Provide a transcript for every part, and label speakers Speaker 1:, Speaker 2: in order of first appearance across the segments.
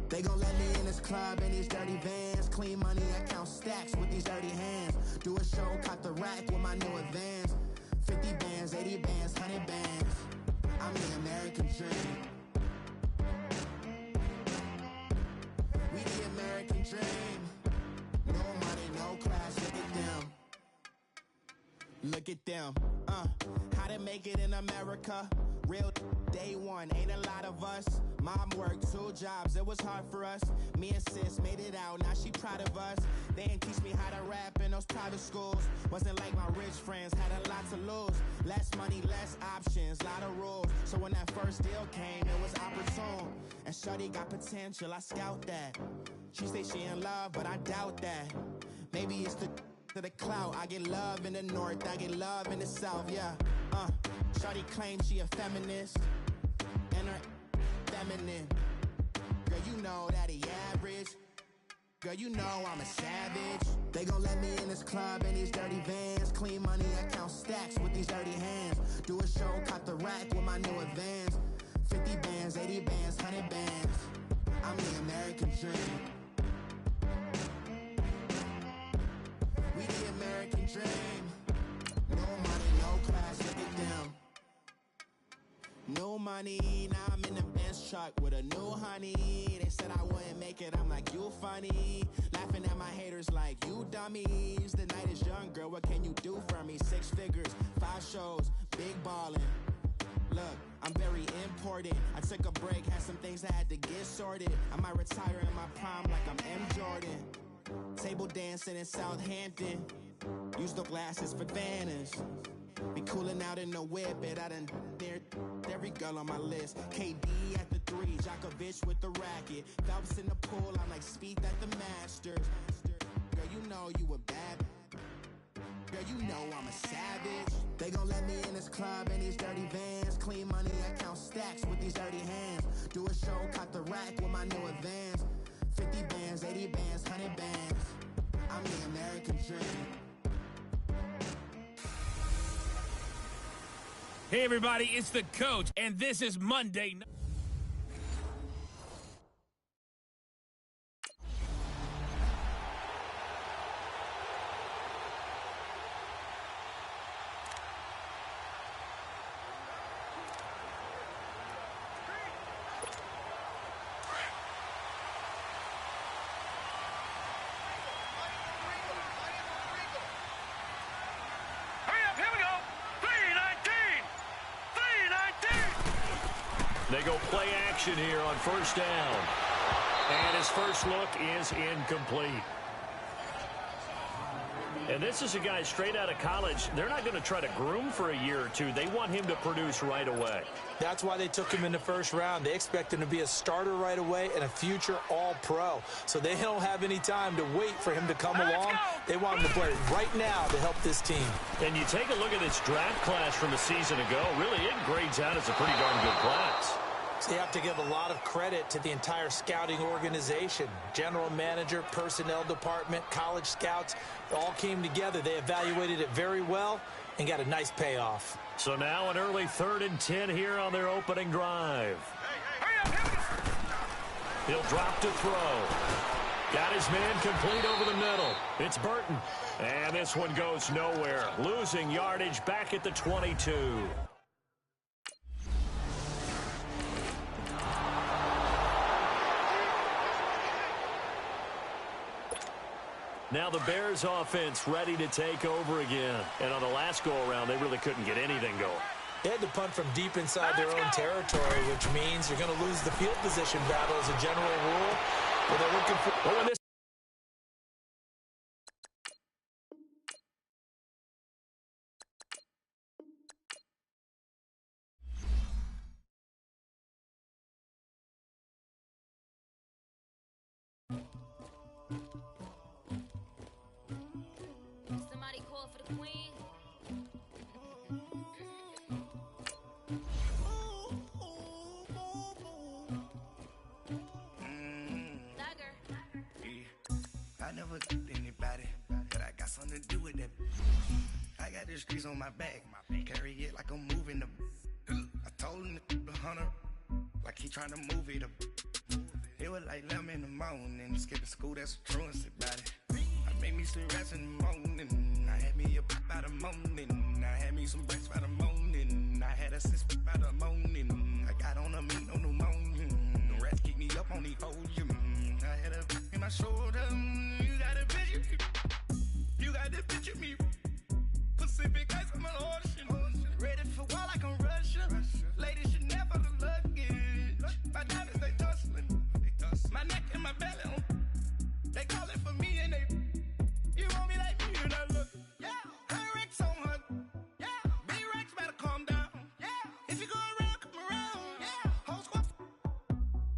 Speaker 1: They gon' let me in this club in these dirty vans. Clean money, I count stacks with these dirty hands. Do a show, caught the rack with my new advance. 50 bands, 80 bands, 100 bands. I'm the American dream. We the American dream. No money, no class, look at them. Look at them, how to make it in America. Real day one, ain't a lot of us. Mom worked 2 jobs, it was hard for us. Me and sis made it out, now she proud of us. They didn't teach me how to rap in those private schools. Wasn't like my rich friends, had a lot to lose. Less money, less options, lot of rules. So when that first deal came, it was opportune. And shorty got potential, I scout that. She say she in love, but I doubt that. Maybe it's to the clout. I get love in the north, I get love in the south, yeah. Shorty claims she a feminist, and her feminine. Girl, you know that he average. Girl, you know I'm a savage. They gon' let me in this club in these dirty vans. Clean money, I count stacks with these dirty hands. Do a show, caught the rack with my new advance. 50 bands, 80 bands, 100 bands. I'm the American dream. We the American dream. No money, no class, look at them. No money, now I'm in the Benz truck with a new honey. They said I wouldn't make it, I'm like, you funny. Laughing at my haters like, you dummies. The night is young, girl, what can you do for me? 6 figures, 5 shows, big ballin'. Look, I'm very important. I took a break, had some things I had to get sorted. I might retire in my prime like I'm M. Jordan. Table dancing in Southampton. Use the glasses for Vannas. Be cooling out in the whip, but I done near every girl on my list. KD at the 3, Djokovic with the racket. Phelps in the pool, I'm like Speed at the Masters. Girl, you know you a bad. Girl, you know I'm a savage. They gon' let me in this club in these dirty vans. Clean money, I count stacks with these dirty hands. Do a show, caught the rack with my new advance. 50 bands, 80 bands, 100 bands. I'm the American dream.
Speaker 2: Hey everybody, it's the coach, and this is Monday Night.
Speaker 3: They go play action here on first down. And his first look is incomplete. And this is a guy straight out of college. They're not going to try to groom for a year or 2. They want him to produce right away.
Speaker 4: That's why they took him in the first round. They expect him to be a starter right away and a future all-pro. So they don't have any time to wait for him to come along. They want him to play right now to help this team.
Speaker 3: And you take a look at this draft class from a season ago. Really, it grades out as a pretty darn good class.
Speaker 4: So you have to give a lot of credit to the entire scouting organization. General manager, personnel department, college scouts, all came together. They evaluated it very well and got a nice payoff.
Speaker 3: So now an early 3rd and 10 here on their opening drive. He'll drop to throw. Got his man complete over the middle. It's Burton. And this one goes nowhere. Losing yardage back at the 22. Now the Bears offense ready to take over again. And on the last go-around, they really couldn't get anything going.
Speaker 4: They had to punt from deep inside their own territory, which means you're going to lose the field position battle as a general rule. But they're looking for...
Speaker 3: Oh, and this
Speaker 5: Somebody call for the queen.
Speaker 6: I never anybody, but I got something to do with that. I got the streets on my back, carry it like I'm moving the. I told him to 100, like he trying to move it up. It It was like 11 in the morning. Skipping school, that's a truancy about it. I made me some rest in the morning. I had me a pop by the morning. I had me some breakfast by the morning. I had a sis by the morning. I got on a meat, no pneumonia. The rats keep me up on the podium. I had a in my shoulder. You got a picture. You got the picture me. Pacific ice on my ocean. Ready for war like I'm Russian. Ladies should never the luggage. My diamonds, they tussling. My neck and my belly on. They calling for me and they. You want me like me and I look. Yeah. Her Rex on her. Yeah. Big Rex better calm down. Yeah. If you go around, come around. Yeah. Whole squad.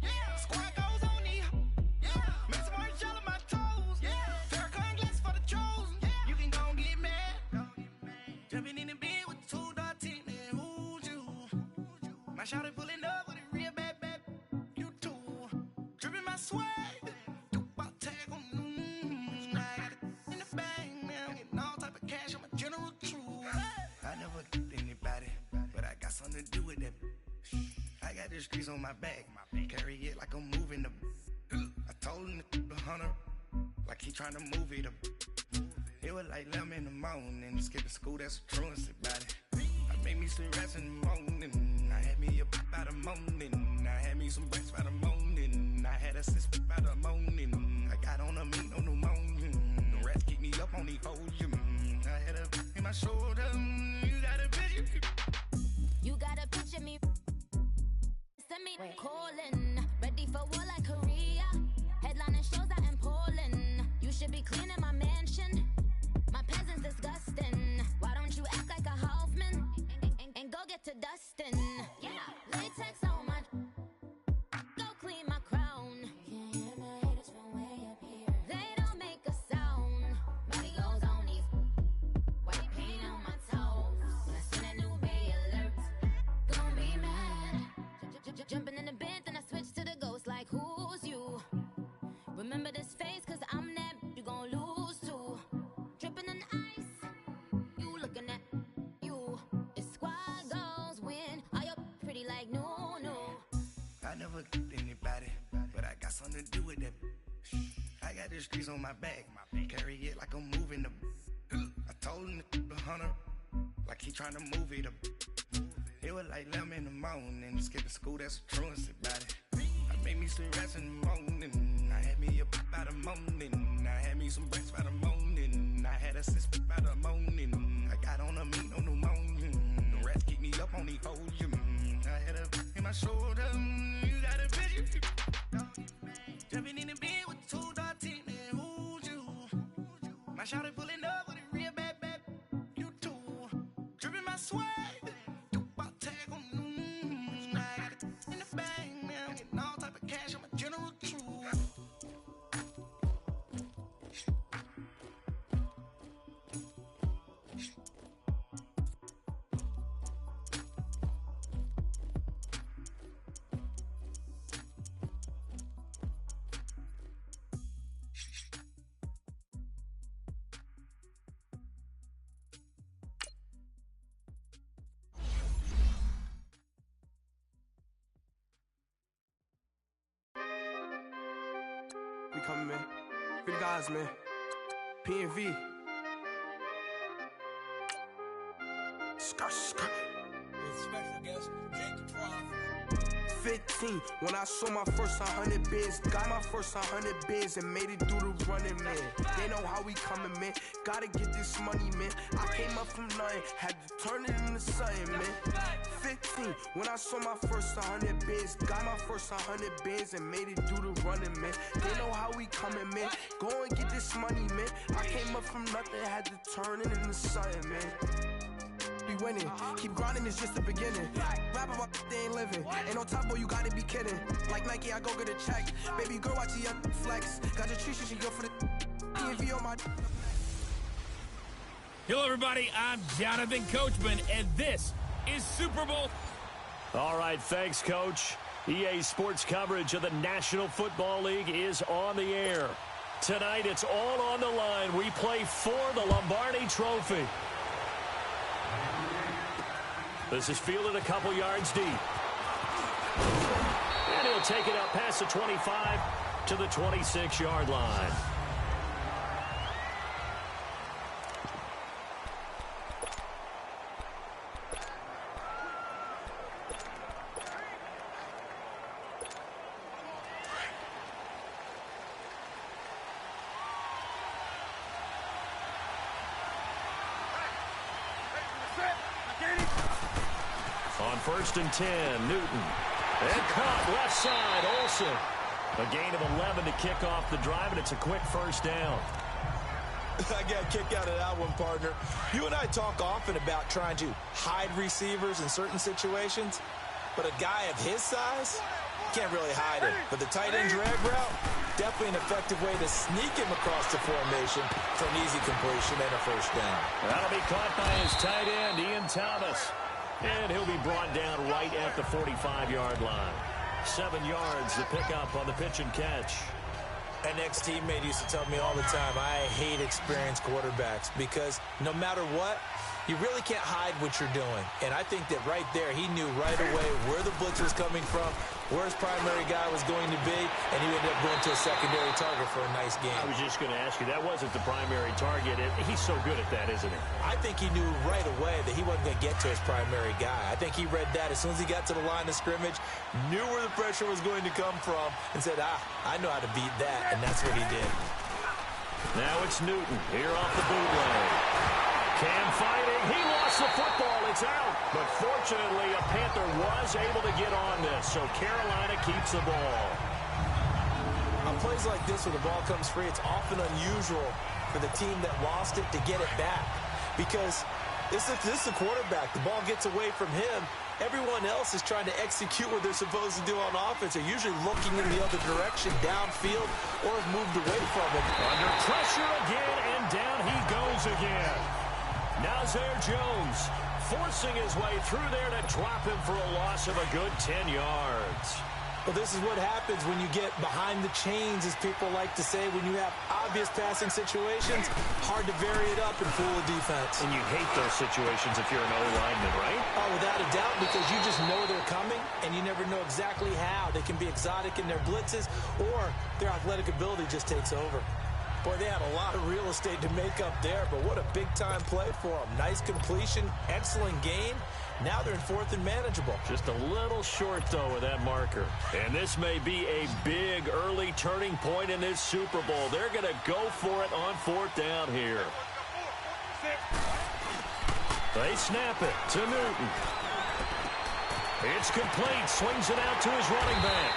Speaker 6: Yeah. Squad goes on me. Yeah. Make some orange gel on my toes. Yeah. Farrakhan glass for the chosen. Yeah. You can go and get mad. Jumping in the bed with 2 dark teeth, man. Who's you? My shawty pulling up with a real bad. You too. Dripping my swag. Dubai tag on. I got it in the bag, man. Getting all type of cash. I'm a general true. I never did anybody, but I got something to do with that. I got the streets on my back. Carry it like I'm moving the. I told him to the hunter, like he trying to move it up. It was like 11 in the morning. Skipping school, that's a truancy about it. I made me some rest in the morning. I had me a pop by the morning. I had me some breakfast by the morning. I had a sis by the morning. I got on a meat, no pneumonia. The rats keep me up on the podium. I had a in my shoulder. You got a picture.
Speaker 5: You got a picture me. Send me calling. Ready for war like Korea. Headlining shows out in Poland. You should be cleaning my mansion. My peasants disgusting. Why don't you act like a Hoffman and go get to dustin'? Yeah, latex on my. Go clean my crown. Can't hear my haters from way up here. They don't make a sound. Body goes on these. White paint on my toes. When I send a new bay alert, gonna be mad. Jumping in the bed, then I switch to the ghost like who's you? Remember this face, cause I'm that you gon' lose too. Dripping in ice, you looking at you. It's squad goals win. Are you pretty like no?
Speaker 6: I never did anybody, but I got something to do with that. I got the streets on my back. Carry it like I'm moving the. I told him to the hunter, like he trying to move it up. It was like 11 in the morning. Skipping school, that's a truancy about it. I made me some rest in the morning. I had me a pop by the morning. I had me some breakfast by the morning. I had a sis by the morning. I got on a meat, no pneumonia. The rats keep me up on the podium. I had a in my shoulder. You got a picture. Jumping in the bed with 2 dark teeth, man. Who's you? My shawty pulling up with a real bad. You too. Dripping my swag. Dubai tag on. I got it in the bag, man. Getting all type of cash. I'm a general true.
Speaker 7: We coming, man. For the guys, man. P&V. Skirt.
Speaker 8: With special guest Jake Trough.
Speaker 7: 15, when I saw my first 100 bids, got my first 100 bids and made it through the running, man. They know how we coming, man. Gotta get this money, man. I came up from nothing, had to turn it into something, man. 15, when I saw my first 100 bids, got my first 100 bids and made it through the running, man. They know how we coming, man. Go and get this money, man. I came up from nothing, had to turn it into something, man. Be winning, keep grinding, it's just the beginning. Rap about they ain't living. Ain't no top boy, you gotta be kidding. Like Nike, I go get a check. Baby girl, watch your flex. Got your tree, she go for the P&V on my.
Speaker 2: Hello, everybody. I'm Jonathan Coachman, and this is Super Bowl.
Speaker 3: All right, thanks, Coach. EA Sports coverage of the National Football League is on the air. Tonight, it's all on the line. We play for the Lombardi Trophy. This is fielded a couple yards deep. And he'll take it up past the 25 to the 26-yard line. On 1st and 10, Newton. And caught left side, Olsen. A gain of 11 to kick off the drive, and it's a quick first down.
Speaker 4: I got a kick out of that one, partner. You and I talk often about trying to hide receivers in certain situations, but a guy of his size can't really hide him. But the tight end drag route, definitely an effective way to sneak him across the formation for an easy completion and a first down.
Speaker 3: That'll be caught by his tight end, Ian Thomas. And he'll be brought down right at the 45-yard line. 7 yards to pick up on the pitch and catch.
Speaker 4: An ex-teammate used to tell me all the time, I hate experienced quarterbacks because no matter what, you really can't hide what you're doing. And I think that right there, he knew right away where the blitz was coming from, where his primary guy was going to be, and he ended up going to a secondary target for a nice game.
Speaker 3: I was just going to ask you, that wasn't the primary target. He's so good at that, isn't he?
Speaker 4: I think he knew right away that he wasn't going to get to his primary guy. I think he read that as soon as he got to the line of scrimmage, knew where the pressure was going to come from, and said, I know how to beat that, and that's what he did.
Speaker 3: Now it's Newton here off the bootleg. Cam fighting. He lost the football. It's out. But fortunately, a Panther was able to get on this, so Carolina keeps the ball.
Speaker 4: On plays like this where the ball comes free, it's often unusual for the team that lost it to get it back because this is the quarterback. The ball gets away from him. Everyone else is trying to execute what they're supposed to do on offense. They're usually looking in the other direction, downfield, or have moved away from it.
Speaker 3: Under pressure again, and down he goes again. Now Zaire Jones forcing his way through there to drop him for a loss of a good 10 yards.
Speaker 4: Well, this is what happens when you get behind the chains, as people like to say, when you have obvious passing situations, hard to vary it up and fool a defense.
Speaker 3: And you hate those situations if you're an O-lineman, right?
Speaker 4: Oh, without a doubt, because you just know they're coming, and you never know exactly how. They can be exotic in their blitzes, or their athletic ability just takes over. Boy, they had a lot of real estate to make up there, but what a big-time play for them. Nice completion, excellent gain. Now they're in 4th and manageable.
Speaker 3: Just a little short, though, with that marker. And this may be a big early turning point in this Super Bowl. They're going to go for it on 4th down here. They snap it to Newton. It's complete. Swings it out to his running back.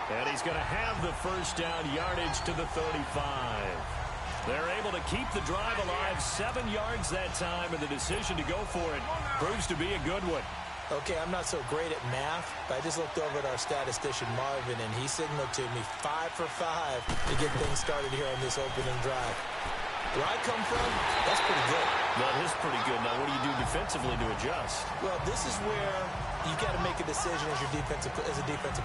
Speaker 3: And he's going to have the first down, yardage to the 35. They're able to keep the drive alive, 7 yards that time, and the decision to go for it proves to be a good one.
Speaker 4: Okay, I'm not so great at math, but I just looked over at our statistician, Marvin, and he signaled to me 5 for 5 to get things started here on this opening drive. Where I come from, that's pretty good.
Speaker 3: That is pretty good. Now, what do you do defensively to adjust?
Speaker 4: Well, this is where you got to make a decision as a defensive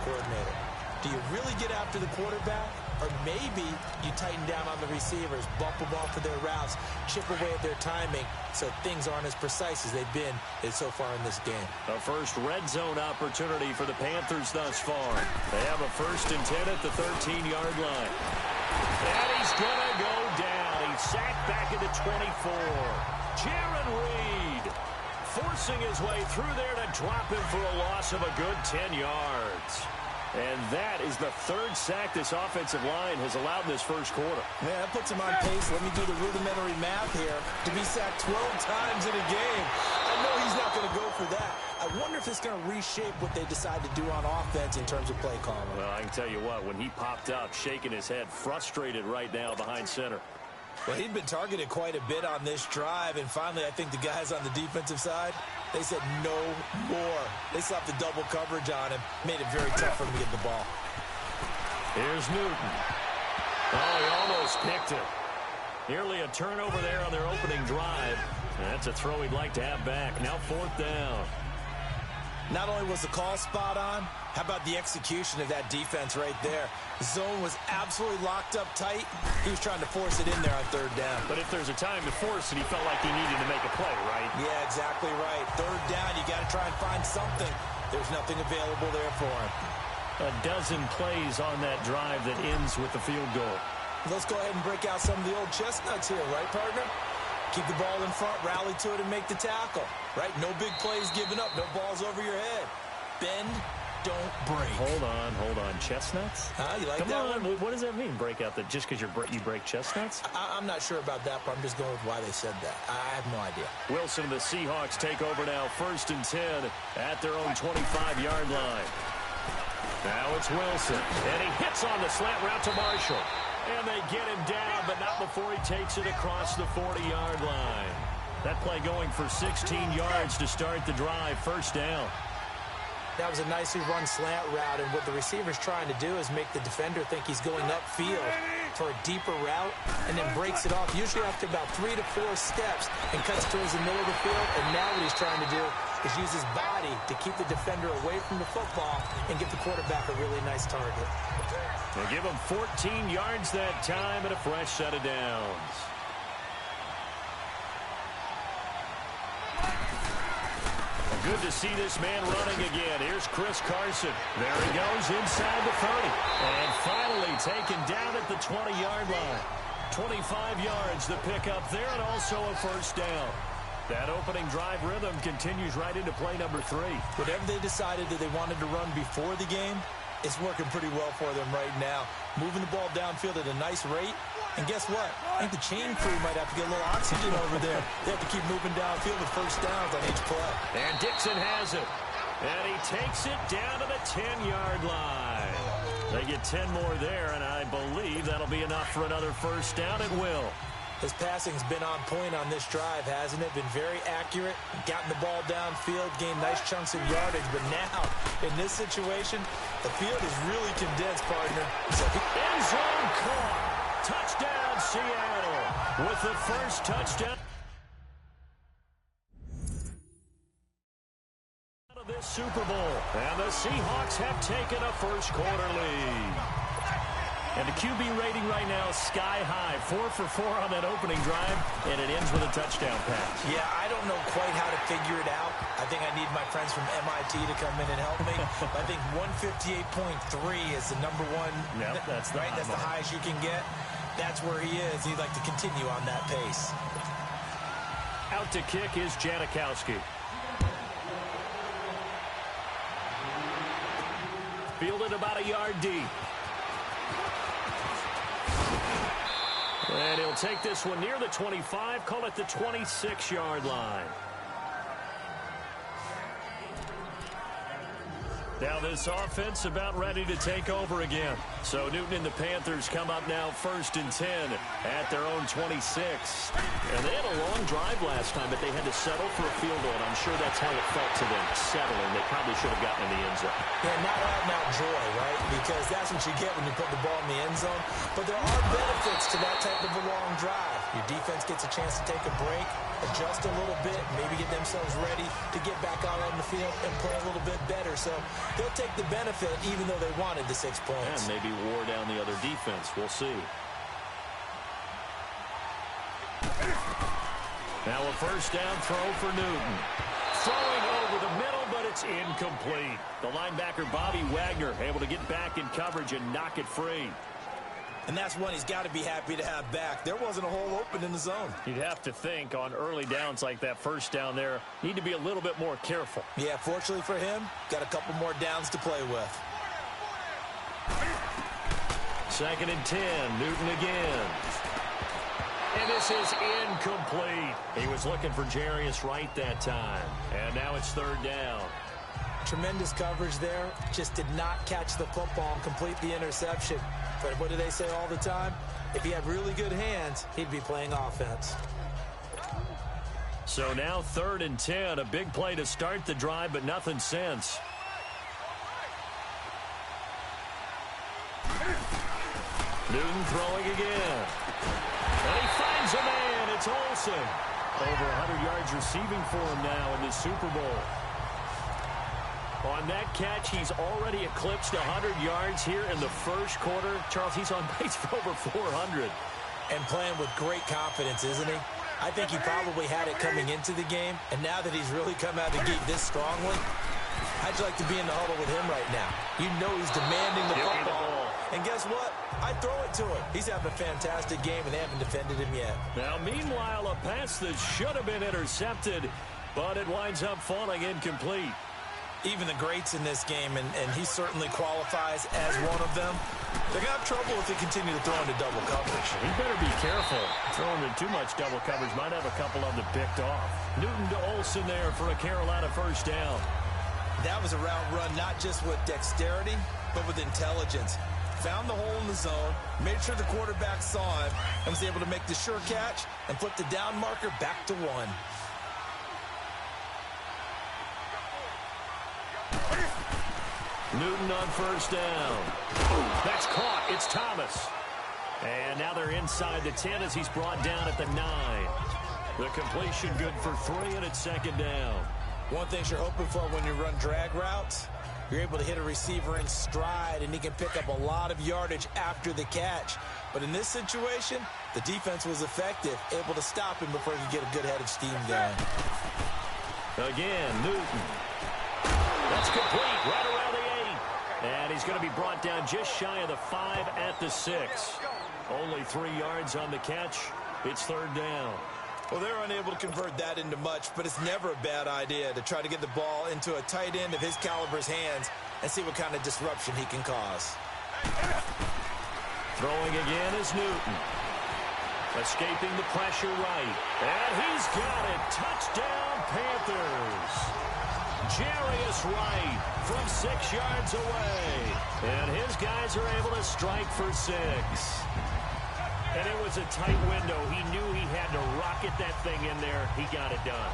Speaker 4: coordinator. Do you really get after the quarterback? Or maybe you tighten down on the receivers, bump them off of their routes, chip away at their timing so things aren't as precise as they've been so far in this game.
Speaker 3: A first red zone opportunity for the Panthers thus far. They have a 1st and 10 at the 13-yard line. And he's going to go down. He's sacked back at the 24. Jaron Reed forcing his way through there to drop him for a loss of a good 10 yards. And that is the 3rd sack this offensive line has allowed in this first quarter.
Speaker 4: Man, that puts him on pace. Let me do the rudimentary math here. To be sacked 12 times in a game. I know he's not going to go for that. I wonder if it's going to reshape what they decide to do on offense in terms of play calling.
Speaker 3: Well, I can tell you what, when he popped up, shaking his head, frustrated right now behind center.
Speaker 4: Well, he'd been targeted quite a bit on this drive, and finally I think the guys on the defensive side, they said no more. They slapped the double coverage on him, made it very tough for him to get the ball.
Speaker 3: Here's Newton. Oh, he almost picked it. Nearly a turnover there on their opening drive. That's a throw he'd like to have back. Now 4th down.
Speaker 4: Not only was the call spot on, how about the execution of that defense right there? The zone was absolutely locked up tight. He was trying to force it in there on 3rd down.
Speaker 3: But if there's a time to force it, he felt like he needed to make a play, right?
Speaker 4: Yeah, exactly right. 3rd down, you got to try and find something. There's nothing available there for him.
Speaker 3: A dozen plays on that drive that ends with the field goal.
Speaker 4: Let's go ahead and break out some of the old chestnuts here, right, partner? Keep the ball in front, rally to it, and make the tackle, right? No big plays given up, no balls over your head. Bend, don't break.
Speaker 3: Hold on. Chestnuts?
Speaker 4: You like
Speaker 3: Come
Speaker 4: that
Speaker 3: on.
Speaker 4: one?
Speaker 3: What does that mean, break out? Just because you break chestnuts?
Speaker 4: I'm not sure about that, but I'm just going with why they said that. I have no idea.
Speaker 3: Wilson and the Seahawks take over now, 1st and 10 at their own 25-yard line. Now it's Wilson, and he hits on the slant route to Marshall. And they get him down, but not before he takes it across the 40-yard line. That play going for 16 yards to start the drive, 1st down.
Speaker 4: That was a nicely run slant route, and what the receiver's trying to do is make the defender think he's going upfield for a deeper route, and then breaks it off, usually after about 3 to 4 steps, and cuts towards the middle of the field. And now what he's trying to do is use his body to keep the defender away from the football and get the quarterback a really nice target.
Speaker 3: They give him 14 yards that time and a fresh set of downs. Good to see this man running again. Here's Chris Carson. There he goes inside the 30. And finally taken down at the 20-yard line. 25 yards the pickup there, and also a 1st down. That opening drive rhythm continues right into play number 3.
Speaker 4: Whatever they decided that they wanted to run before the game, it's working pretty well for them right now. Moving the ball downfield at a nice rate. And guess what? I think the chain crew might have to get a little oxygen over there. They have to keep moving downfield with 1st downs on each play.
Speaker 3: And Dixon has it. And he takes it down to the 10-yard line. They get 10 more there, and I believe that'll be enough for another 1st down at will.
Speaker 4: His passing's been on point on this drive, hasn't it? Been very accurate, gotten the ball downfield, gained nice chunks of yardage. But now, in this situation, the field is really condensed, partner. So
Speaker 3: end zone caught. Touchdown, Seattle, with the 1st touchdown of this Super Bowl. And the Seahawks have taken a 1st quarter lead. And the QB rating right now is sky high. 4 for 4 on that opening drive, and it ends with a touchdown pass.
Speaker 4: Yeah, I don't know quite how to figure it out. I think I need my friends from MIT to come in and help me. I think 158.3 is the number one.
Speaker 3: Yep, that's
Speaker 4: right. That's the highest you can get. That's where he is. He'd like to continue on that pace.
Speaker 3: Out to kick is Janikowski. Fielded about a yard deep. And he'll take this one near the 25, call it the 26-yard line. Now this offense about ready to take over again. So Newton and the Panthers come up now 1st and 10 at their own 26. And they had a long drive last time, but they had to settle for a field goal. And I'm sure that's how it felt to them, settling. They probably should have gotten in the end zone.
Speaker 4: Yeah, not out-and-out joy, right? Because that's what you get when you put the ball in the end zone. But there are benefits to that type of a long drive. Your defense gets a chance to take a break, adjust a little bit, maybe get themselves ready to get back out on the field and play a little bit better. So they'll take the benefit even though they wanted the 6 points.
Speaker 3: And maybe wore down the other defense. We'll see. Now a 1st down throw for Newton. Throwing over the middle, but it's incomplete. The linebacker, Bobby Wagner, able to get back in coverage and knock it free.
Speaker 4: And that's one he's got to be happy to have back. There wasn't a hole open in the zone.
Speaker 3: You'd have to think on early downs like that 1st down there, need to be a little bit more careful.
Speaker 4: Yeah, fortunately for him, got a couple more downs to play with.
Speaker 3: 2nd and 10, Newton again. And this is incomplete. He was looking for Jarius Wright that time. And now it's 3rd down.
Speaker 4: Tremendous coverage there. Just did not catch the football and complete the interception. But what do they say all the time? If he had really good hands, he'd be playing offense.
Speaker 3: So now 3rd and 10. A big play to start the drive, but nothing since. Newton throwing again. And he finds a man. It's Olsen. Over 100 yards receiving for him now in this Super Bowl. On that catch, he's already eclipsed 100 yards here in the 1st quarter. Charles, he's on pace for over 400.
Speaker 4: And playing with great confidence, isn't he? I think he probably had it coming into the game. And now that he's really come out of the gate this strongly, How'd you like to be in the huddle with him right now? You know he's demanding the football. And guess what? I throw it to him. He's having a fantastic game, and they haven't defended him yet.
Speaker 3: Now, meanwhile, a pass that should have been intercepted, but it winds up falling incomplete.
Speaker 4: Even the greats in this game, and he certainly qualifies as one of them, they're going to have trouble if they continue to throw into double coverage.
Speaker 3: He better be careful. Throwing into too much double coverage might have a couple of them picked off. Newton to Olsen there for a Carolina first down.
Speaker 4: That was a route run not just with dexterity, but with intelligence. Found the hole in the zone, made sure the quarterback saw him, and was able to make the sure catch and flip the down marker back to 1.
Speaker 3: Newton on first down. That's caught. It's Thomas. And now they're inside the 10 as he's brought down at the 9. The completion good for 3, and it's second down.
Speaker 4: One thing you're hoping for when you run drag routes, you're able to hit a receiver in stride, and he can pick up a lot of yardage after the catch. But in this situation, the defense was effective, able to stop him before he could get a good head of steam going.
Speaker 3: Again, Newton. That's complete right around the 8. And he's going to be brought down just shy of the 5 at the 6. Only 3 yards on the catch. It's third down.
Speaker 4: Well, they're unable to convert that into much, but it's never a bad idea to try to get the ball into a tight end of his caliber's hands and see what kind of disruption he can cause.
Speaker 3: Throwing again is Newton. Escaping the pressure right. And he's got it. Touchdown, Panthers. Jarius Wright from 6 yards away. And his guys are able to strike for 6. And it was a tight window. He knew he had to rocket that thing in there. He got it done.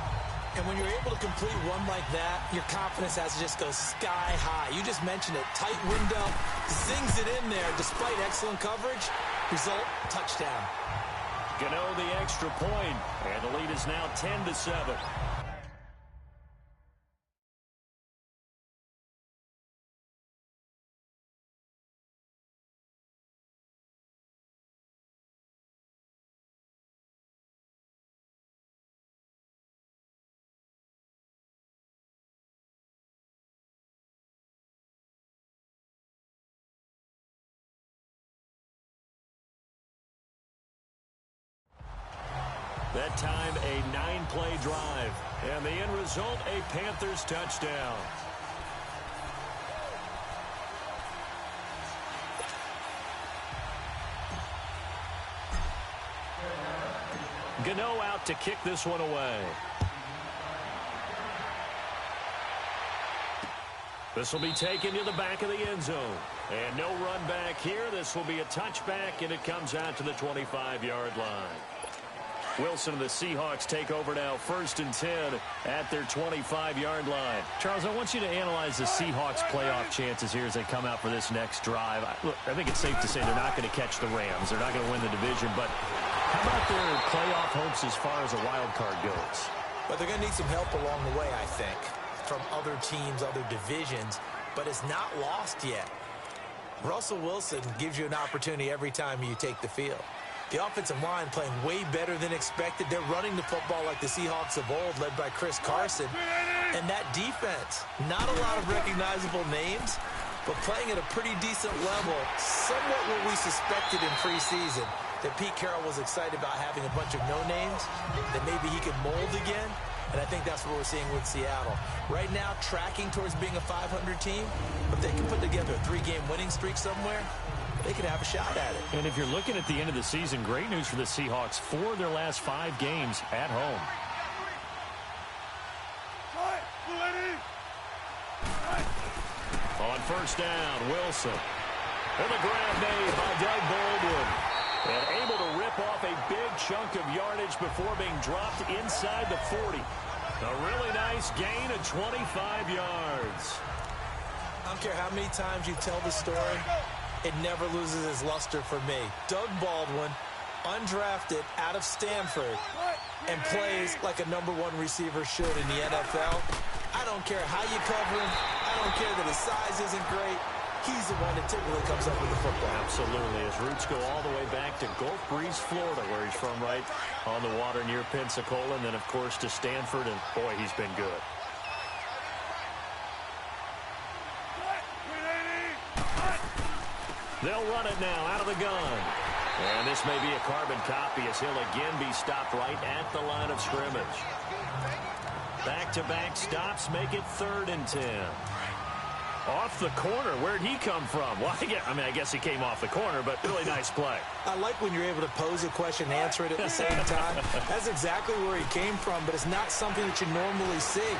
Speaker 4: And when you're able to complete one like that, your confidence has to just go sky high. You just mentioned it. Tight window, zings it in there despite excellent coverage. Result, touchdown.
Speaker 3: Gano the extra point, and the lead is now 10-7. That time, a 9-play drive. And the end result, a Panthers touchdown. Gano out to kick this one away. This will be taken to the back of the end zone. And no run back here. This will be a touchback, and it comes out to the 25-yard line. Wilson and the Seahawks take over now, 1st and 10 at their 25-yard line.
Speaker 2: Charles, I want you to analyze the Seahawks' playoff chances here as they come out for this next drive. Look, I think it's safe to say they're not going to catch the Rams. They're not going to win the division. But how about their playoff hopes as far as a wild card goes?
Speaker 4: But they're going to need some help along the way, I think, from other teams, other divisions. But it's not lost yet. Russell Wilson gives you an opportunity every time you take the field. The offensive line playing way better than expected. They're running the football like the Seahawks of old, led by Chris Carson. And that defense, not a lot of recognizable names, but playing at a pretty decent level, somewhat what we suspected in preseason, that Pete Carroll was excited about having a bunch of no-names, that maybe he could mold again. And I think that's what we're seeing with Seattle. Right now, tracking towards being a 500 team, but they can put together a 3-game winning streak somewhere, they could have a shot at it.
Speaker 2: And if you're looking at the end of the season, great news for the Seahawks. 4 of their last 5 games at home. On first down, Wilson. And the grab made by Doug Baldwin. And able to rip off a big chunk of yardage before being dropped inside the 40. A really nice gain of 25 yards.
Speaker 4: I don't care how many times you tell the story, it never loses its luster for me. Doug Baldwin, undrafted out of Stanford, and plays like a #1 receiver should in the NFL. I don't care how you cover him. I don't care that his size isn't great. He's the one that typically comes up with the football.
Speaker 3: Absolutely. His roots go all the way back to Gulf Breeze, Florida, where he's from, right on the water near Pensacola, and then, of course, to Stanford, and, boy, he's been good. They'll run it now out of the gun. And this may be a carbon copy as he'll again be stopped right at the line of scrimmage. Back-to-back stops make it 3rd and 10. Off the corner. Where'd he come from? Well, I guess he came off the corner, but really nice play.
Speaker 4: I like when you're able to pose a question and answer it at the same time. That's exactly where he came from, but it's not something that you normally see.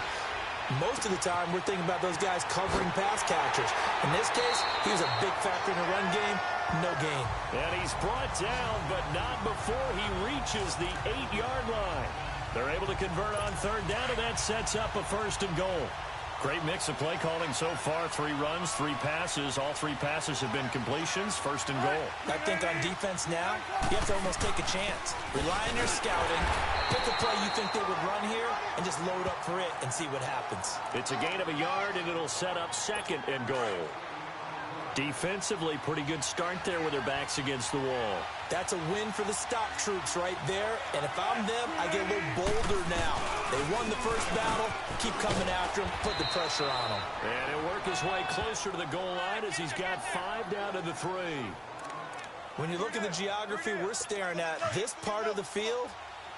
Speaker 4: Most of the time, we're thinking about those guys covering pass catchers. In this case, he was a big factor in the run game. No gain.
Speaker 3: And he's brought down, but not before he reaches the 8-yard line. They're able to convert on 3rd down, and that sets up a 1st and goal. Great mix of play calling so far. 3 runs, 3 passes. All 3 passes have been completions. 1st and goal.
Speaker 4: I think on defense now, you have to almost take a chance. Rely on your scouting. Pick a play you think they would run here and just load up for it and see what happens.
Speaker 3: It's a gain of a yard, and it'll set up 2nd and goal. Defensively, pretty good start there with their backs against the wall.
Speaker 4: That's a win for the stop troops right there. And if I'm them, I get a little bolder now. They won the first battle. Keep coming after him. Put the pressure on him.
Speaker 3: And he'll work his way closer to the goal line as he's got 5 down to the 3.
Speaker 4: When you look at the geography we're staring at, this part of the field,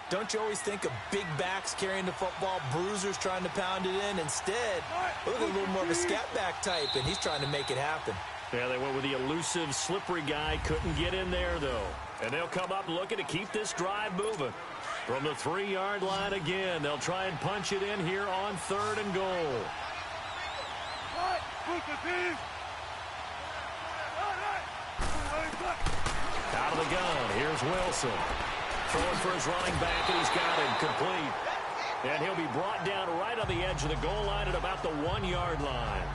Speaker 4: don't you always think of big backs carrying the football, bruisers trying to pound it in? Instead, look at a little more of a scat back type, and he's trying to make it happen.
Speaker 3: Yeah, they went with the elusive, slippery guy. Couldn't get in there, though. And they'll come up looking to keep this drive moving. From the 3-yard line again, they'll try and punch it in here on 3rd and goal. Out of the gun, here's Wilson. Throwing for his running back, and he's got him complete. And he'll be brought down right on the edge of the goal line at about the 1-yard line.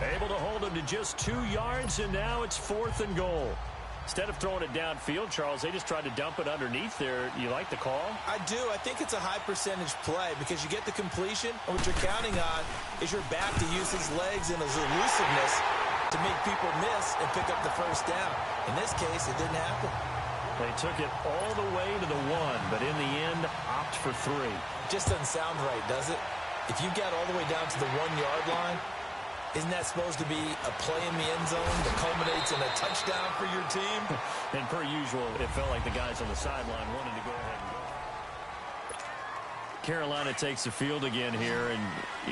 Speaker 3: Able to hold him to just 2 yards, and now it's 4th and goal. Instead of throwing it downfield, Charles, they just tried to dump it underneath there. You like the call?
Speaker 4: I do. I think it's a high-percentage play because you get the completion, and what you're counting on is your back to use his legs and his elusiveness to make people miss and pick up the 1st down. In this case, it didn't happen.
Speaker 3: They took it all the way to the 1, but in the end, opt for 3.
Speaker 4: Just doesn't sound right, does it? If you get all the way down to the 1-yard line, isn't that supposed to be a play in the end zone that culminates in a touchdown for your team?
Speaker 3: And per usual, it felt like the guys on the sideline wanted to go ahead and go. Carolina takes the field again here. And,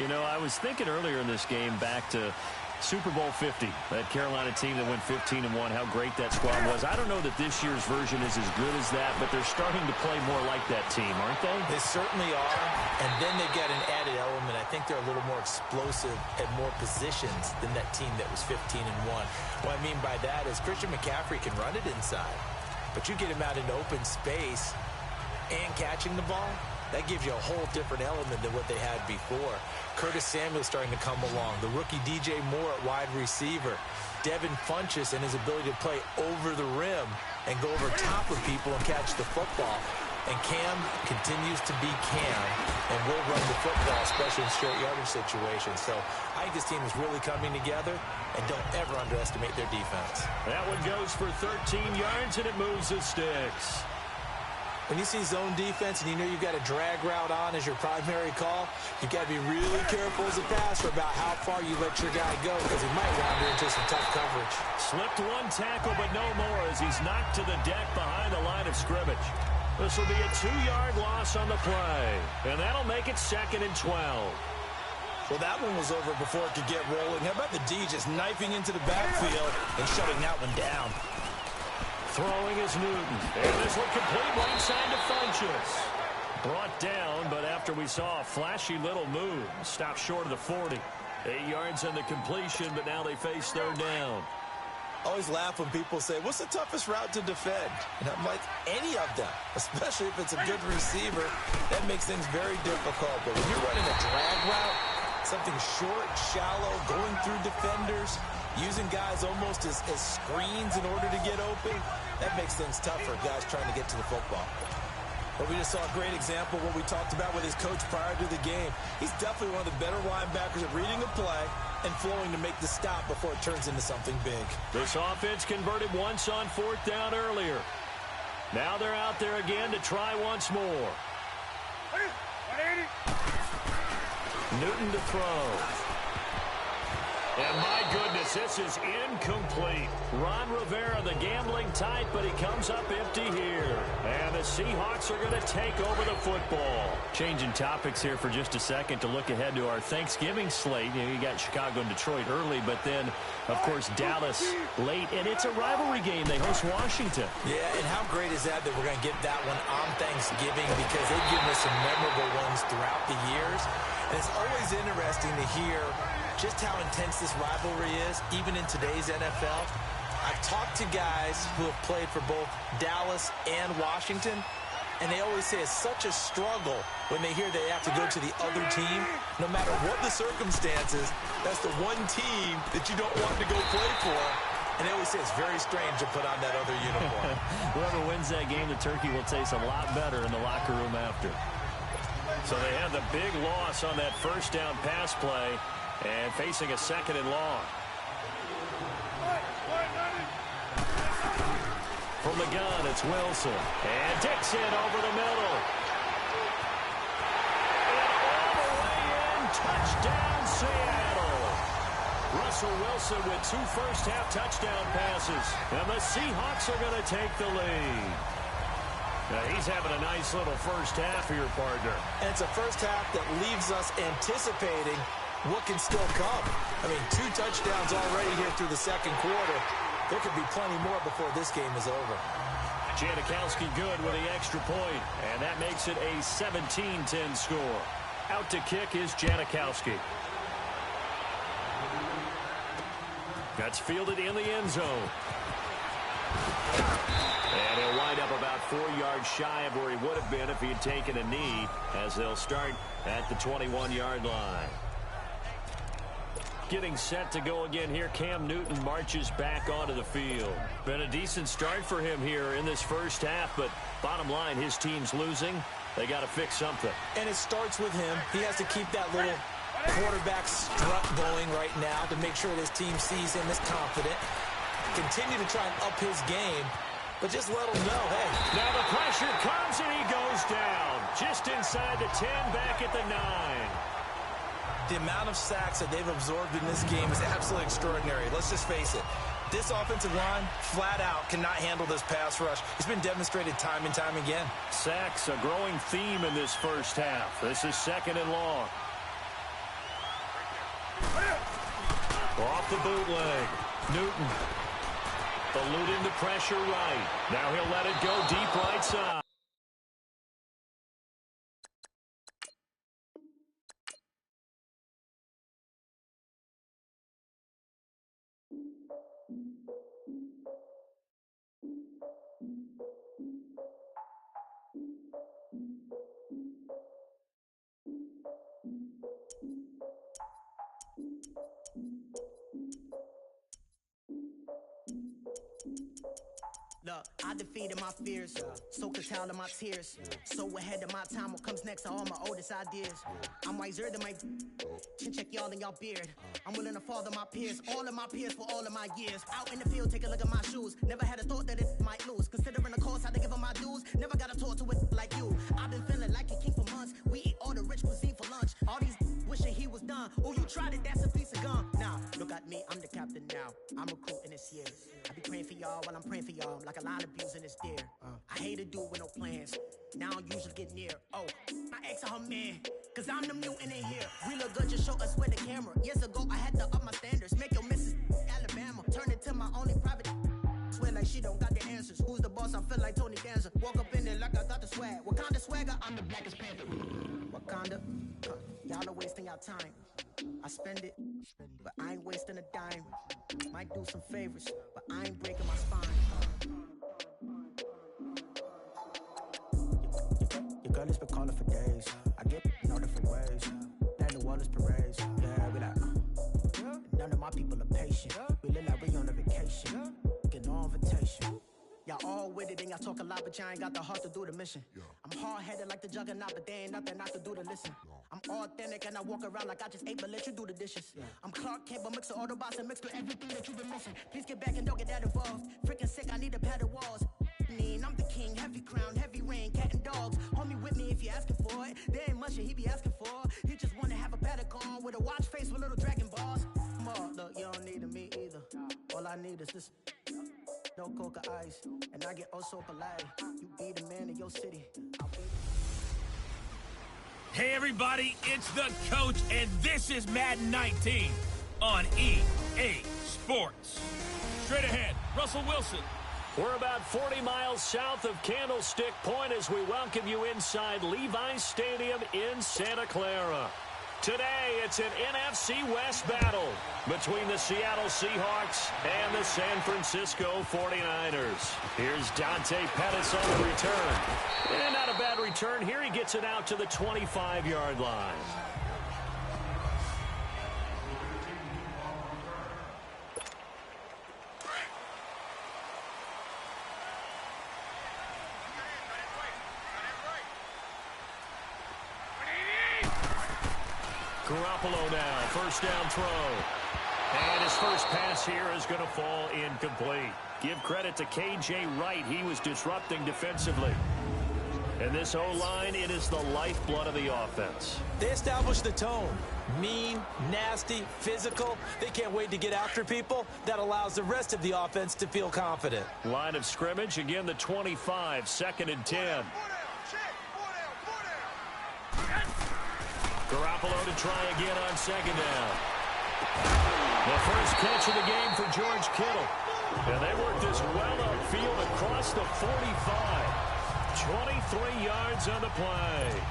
Speaker 3: you know, I was thinking earlier in this game back to Super Bowl 50, that Carolina team that went 15-1, how great that squad was. I don't know that this year's version is as good as that, but they're starting to play more like that team, aren't they?
Speaker 4: They certainly are, and then they get an added element. I think they're a little more explosive at more positions than that team that was 15-1. What I mean by that is Christian McCaffrey can run it inside, but you get him out in open space and catching the ball, that gives you a whole different element than what they had before. Curtis Samuel's starting to come along. The rookie DJ Moore at wide receiver. Devin Funchess and his ability to play over the rim and go over top of people and catch the football. And Cam continues to be Cam and will run the football, especially in short yardage situations. So I think this team is really coming together, and don't ever underestimate their defense.
Speaker 3: That one goes for 13 yards, and it moves the sticks.
Speaker 4: When you see zone defense and you know you've got a drag route on as your primary call, you've got to be really careful as a passer about how far you let your guy go because he might wander into some tough coverage.
Speaker 3: Slipped one tackle, but no more as he's knocked to the deck behind the line of scrimmage. This will be a 2-yard loss on the play, and that'll make it 2nd and 12.
Speaker 4: Well, that one was over before it could get rolling. How about the D just knifing into the backfield and shutting that one down?
Speaker 3: Throwing is Newton. And this one complete right side to Funchess. Brought down, but after we saw a flashy little move, stopped short of the 40. 8 yards on the completion, but now they face 3rd down.
Speaker 4: I always laugh when people say, what's the toughest route to defend? And I'm like, any of them, especially if it's a good receiver. That makes things very difficult. But when you're running a drag route, something short, shallow, going through defenders, using guys almost as screens in order to get open, that makes things tough for guys trying to get to the football. But we just saw a great example of what we talked about with his coach prior to the game. He's definitely one of the better linebackers at reading a play and flowing to make the stop before it turns into something big.
Speaker 3: This offense converted once on 4th down earlier. Now they're out there again to try once more. Newton to throw. And my goodness, this is incomplete. Ron Rivera, the gambling type, but he comes up empty here. And the Seahawks are going to take over the football. Changing topics here for just a second to look ahead to our Thanksgiving slate. You got Chicago and Detroit early, but then, of course, Dallas late. And it's a rivalry game. They host Washington.
Speaker 4: Yeah, and how great is that we're going to get that one on Thanksgiving, because they've given us some memorable ones throughout the years. And it's always interesting to hear just how intense this rivalry is, even in today's NFL. I've talked to guys who have played for both Dallas and Washington, and they always say it's such a struggle when they hear they have to go to the other team. No matter what the circumstances, that's the one team that you don't want to go play for. And they always say it's very strange to put on that other uniform.
Speaker 3: Whoever wins that game, the turkey will taste a lot better in the locker room after. So they had the big loss on that first down pass play. And facing a second and long. From the gun, it's Wilson. And Dixon over the middle. And all the way in, touchdown Seattle. Russell Wilson with 2 first-half touchdown passes. And the Seahawks are going to take the lead. Now, he's having a nice little first half here, partner.
Speaker 4: And it's a first half that leaves us anticipating what can still come. I mean, 2 touchdowns already here through the second quarter. There could be plenty more before this game is over.
Speaker 3: Janikowski good with the extra point, and that makes it a 17-10 score. Out to kick is Janikowski. That's fielded in the end zone. And he'll wind up about 4 yards shy of where he would have been if he had taken a knee, as they'll start at the 21-yard line. Getting set to go again here, Cam Newton marches back onto the field. Been a decent start for him here in this first half, but bottom line, his team's losing. They got to fix something.
Speaker 4: And it starts with him. He has to keep that little quarterback strut going right now to make sure his team sees him as confident. Continue to try and up his game, but just let him know, hey.
Speaker 3: Now the pressure comes and he goes down. Just inside the 10, back at the 9.
Speaker 4: The amount of sacks that they've absorbed in this game is absolutely extraordinary. Let's just face it. This offensive line, flat out, cannot handle this pass rush. It's been demonstrated time and time again.
Speaker 3: Sacks, a growing theme in this first half. This is second and long. Off the bootleg. Newton. Eluding the pressure right. Now he'll let it go deep right side.
Speaker 9: Look, I defeated my fears, soaked the towel of my tears. So ahead of my time, what comes next are all my oldest ideas. I'm wiser than my chin check y'all in y'all beard. I'm willing to father my peers, all of my peers for all of my years. Out in the field, take a look at my shoes. Never had a thought that it might lose. Considering the cost, how to give them my dues. Never got to talk to it like you. I've been feeling like a king for months. We eat all the rich cuisine for lunch. All these wishing he was done. Oh, you tried it, that's a piece of gum. Now, look at me, I'm the captain now. I'm recruiting this year. I be praying for y'all while I'm praying for y'all. Like a lot of abusing this deer. I hate a dude with no plans. Now I usually get near. Oh, my ex are her man. Cause I'm the mutant in here. We look good, just show us where the camera. Years ago, I had to up my standards. Make your missus Alabama. Turn it to my only private. Swear like she don't got the answers. Who's the boss? I feel like Tony Danza. Walk up in there like I got the swag. What kind of swagger? I'm the blackest panther. Wakanda. Y'all are wasting our time. I spend it, but I ain't wasting a dime. Might do some favors, but I ain't breaking my spine. Your girl has been calling for days. I get in all different ways. That New Orleans parades. Yeah, we like. None of my people are patient. We look like we on a vacation. Get no invitation. Y'all all with it and y'all talk a lot, but y'all ain't got the heart to do the mission. I'm hard-headed like the juggernaut, but there ain't nothing not to do to listen. I'm authentic and I walk around like I just ate, but let you do the dishes. I'm Clark Kent, but mix the Autobots and mix with everything that you've been missing. Please get back and don't get that involved. Freaking sick, I need a padded walls. I'm the king, heavy crown, heavy rain, cat and dogs. Homie with me if you're asking for it. There ain't much that he be asking for. He just wanna have a paddock on with a watch face with little dragon balls. I'm more. Look, you don't need me either. All I need is this. No coca ice, and I get oh so polite. You be the man in your city.
Speaker 10: Hey everybody, it's the coach, and this is Madden 19 on EA Sports. Straight ahead, Russell Wilson.
Speaker 3: We're about 40 miles south of Candlestick Point as we welcome you inside Levi's Stadium in Santa Clara. Today, it's an NFC West battle between the Seattle Seahawks and the San Francisco 49ers. Here's Dante Pettis on the return. And not a bad return. Here he gets it out to the 25-yard line. Garoppolo now, first down throw. And his first pass here is going to fall incomplete. Give credit to K.J. Wright. He was disrupting defensively. And this O-line, it is the lifeblood of the offense.
Speaker 4: They established the tone. Mean, nasty, physical. They can't wait to get after people. That allows the rest of the offense to feel confident.
Speaker 3: Line of scrimmage, again the 25, 2nd and 10. Garoppolo to try again on 2nd down. The first catch of the game for George Kittle. And they work this well upfield across the 45. 23 yards on the play.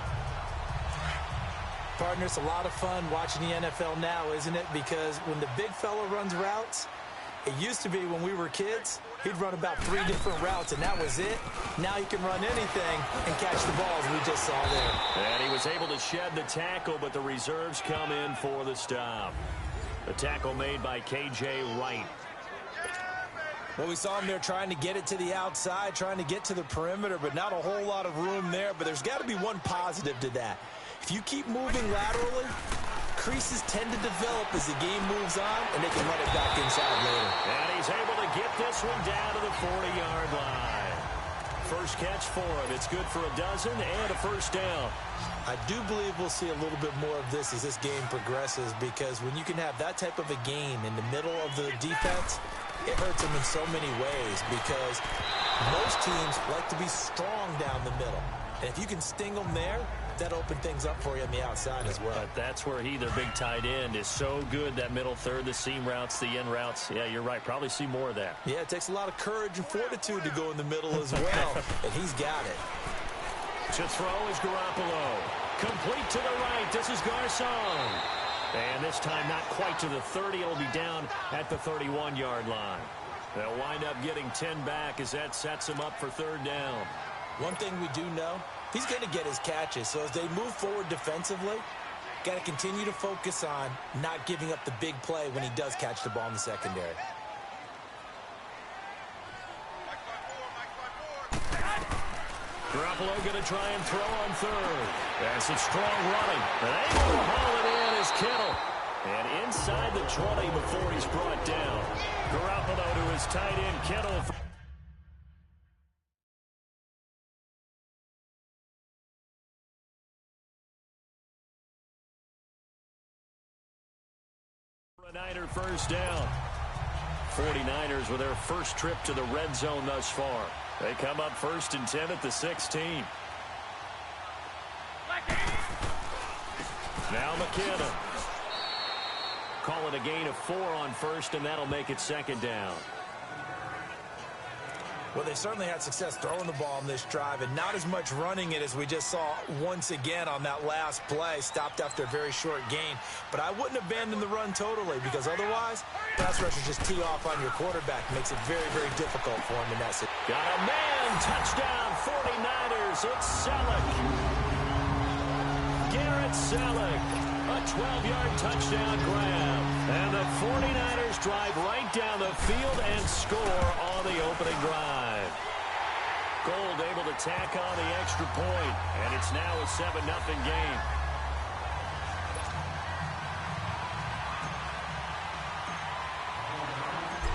Speaker 4: Partner, it's a lot of fun watching the NFL now, isn't it? Because when the big fella runs routes, it used to be when we were kids, he'd run about 3 different routes, and that was it. Now he can run anything and catch the balls we just saw there.
Speaker 3: And he was able to shed the tackle, but the reserves come in for the stop. The tackle made by K.J. Wright.
Speaker 4: Well, we saw him there trying to get it to the outside, trying to get to the perimeter, but not a whole lot of room there. But there's got to be one positive to that. If you keep moving laterally, creases tend to develop as the game moves on, and they can run it back inside later.
Speaker 3: And he's able to get this one down to the 40-yard line. First catch for him. It's good for a dozen and a first down.
Speaker 4: I do believe we'll see a little bit more of this as this game progresses, because when you can have that type of a game in the middle of the defense, it hurts them in so many ways, because most teams like to be strong down the middle. And if you can sting them there, that opened things up for you on the outside as well.
Speaker 3: But that's where their big tight end, is so good, that middle third, the seam routes, the end routes. Yeah, you're right. Probably see more of that.
Speaker 4: Yeah, it takes a lot of courage and fortitude to go in the middle as well, and he's got it.
Speaker 3: To throw is Garoppolo. Complete to the right. This is Garcon. And this time not quite to the 30. It'll be down at the 31-yard line. They'll wind up getting 10 back as that sets him up for 3rd down.
Speaker 4: One thing we do know, he's going to get his catches. So as they move forward defensively, got to continue to focus on not giving up the big play when he does catch the ball in the secondary.
Speaker 3: Garoppolo going to try and throw on 3rd. That's a strong running. And able to haul it in is Kittle. And inside the 20 before he's brought down. Garoppolo to his tight end, Kittle. Niner first down. 49ers with their first trip to the red zone thus far. They come up 1st and 10 at the 16. Now McKinnon. Call it a gain of 4 on 1st, and that'll make it 2nd down.
Speaker 4: Well, they certainly had success throwing the ball on this drive, and not as much running it as we just saw once again on that last play. Stopped after a very short gain. But I wouldn't abandon the run totally, because otherwise, pass rushers just tee off on your quarterback. Makes it very, very difficult for him in that situation.
Speaker 3: Got a man. Touchdown, 49ers. It's Selleck. Garrett Selleck. A 12-yard touchdown grab. And the 49ers drive right down the field and score on the opening drive. Gold able to tack on the extra point, and it's now a 7-0 game.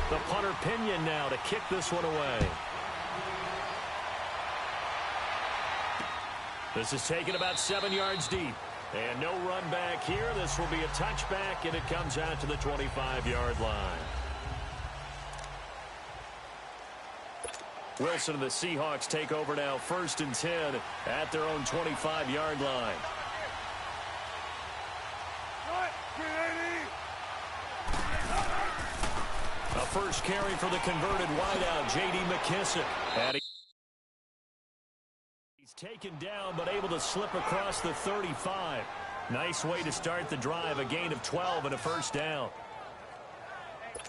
Speaker 3: The punter Pinion now to kick this one away. This is taken about 7 yards deep. And no run back here. This will be a touchback, and it comes out to the 25-yard line. Wilson and the Seahawks take over now, 1st and 10 at their own 25-yard line. A first carry for the converted wideout, J.D. McKissick. And he's taken down, but able to slip across the 35. Nice way to start the drive, a gain of 12 and a first down.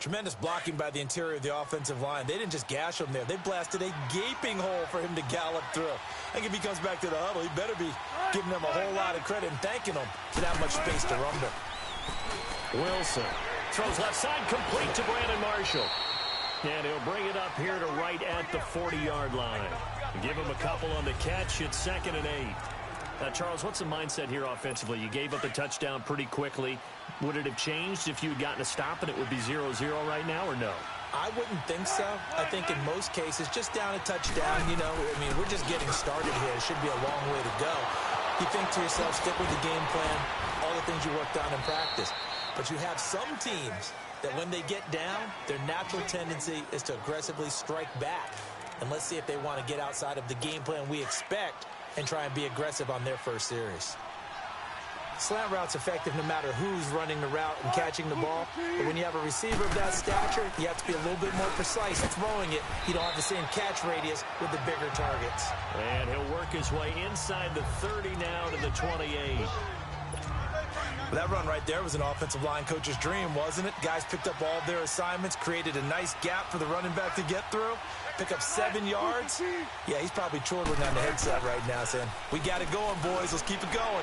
Speaker 4: Tremendous blocking by the interior of the offensive line. They didn't just gash him there. They blasted a gaping hole for him to gallop through. I think if he comes back to the huddle, he better be giving them a whole lot of credit and thanking them for that much space to rumble.
Speaker 3: Wilson throws left side, complete to Brandon Marshall. And he'll bring it up here to right at the 40-yard line. Give him a couple on the catch. It's 2nd and 8. Charles, what's the mindset here offensively? You gave up a touchdown pretty quickly. Would it have changed if you had gotten a stop and it would be 0-0 right now, or no?
Speaker 4: I wouldn't think so. I think in most cases, just down a touchdown, you know, I mean, we're just getting started here. It should be a long way to go. You think to yourself, stick with the game plan, all the things you worked on in practice. But you have some teams that when they get down, their natural tendency is to aggressively strike back. And let's see if they want to get outside of the game plan we expect and try and be aggressive on their first series. Slant route's effective no matter who's running the route and catching the ball. But when you have a receiver of that stature, you have to be a little bit more precise throwing it. You don't have the same catch radius with the bigger targets.
Speaker 3: And he'll work his way inside the 30 now to the 28.
Speaker 4: That run right there was an offensive line coach's dream, wasn't it? Guys picked up all of their assignments, created a nice gap for the running back to get through, pick up 7 yards. Yeah, he's probably chortling on the headset right now saying, we got it going, boys. Let's keep it going.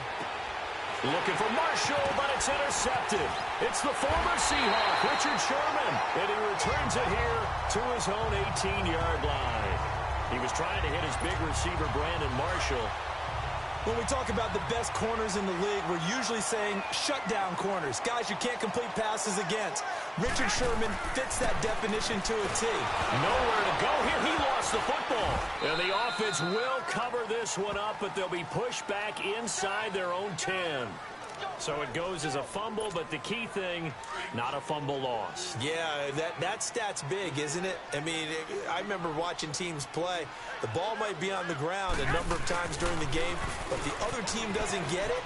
Speaker 3: Looking for Marshall, but it's intercepted. It's the former Seahawk, Richard Sherman, and he returns it here to his own 18-yard line. He was trying to hit his big receiver, Brandon Marshall.
Speaker 4: When we talk about the best corners in the league, we're usually saying shutdown corners, guys you can't complete passes against. Richard Sherman fits that definition to a T.
Speaker 3: Nowhere to go here. He lost the football. And the offense will cover this one up, but they'll be pushed back inside their own 10. So it goes as a fumble, but the key thing, not a fumble loss.
Speaker 4: Yeah, that stat's big, isn't it? I mean, I remember watching teams play. The ball might be on the ground a number of times during the game, but the other team doesn't get it.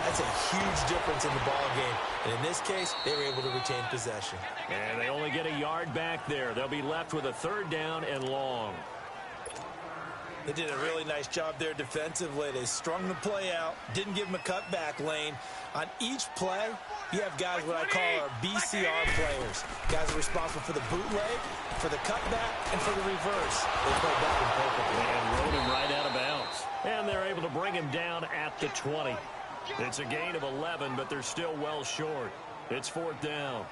Speaker 4: That's a huge difference in the ball game. And in this case, they were able to retain possession.
Speaker 3: And they only get a yard back there. They'll be left with a 3rd down and long.
Speaker 4: They did a really nice job there defensively. They strung the play out, didn't give them a cutback lane. On each play, you have guys what I call our BCR players. Guys are responsible for the bootleg, for the cutback, and for the reverse. They played that one perfectly.
Speaker 3: And rode him right out of bounds. And they're able to bring him down at the 20. It's a gain of 11, but they're still well short. It's 4th down.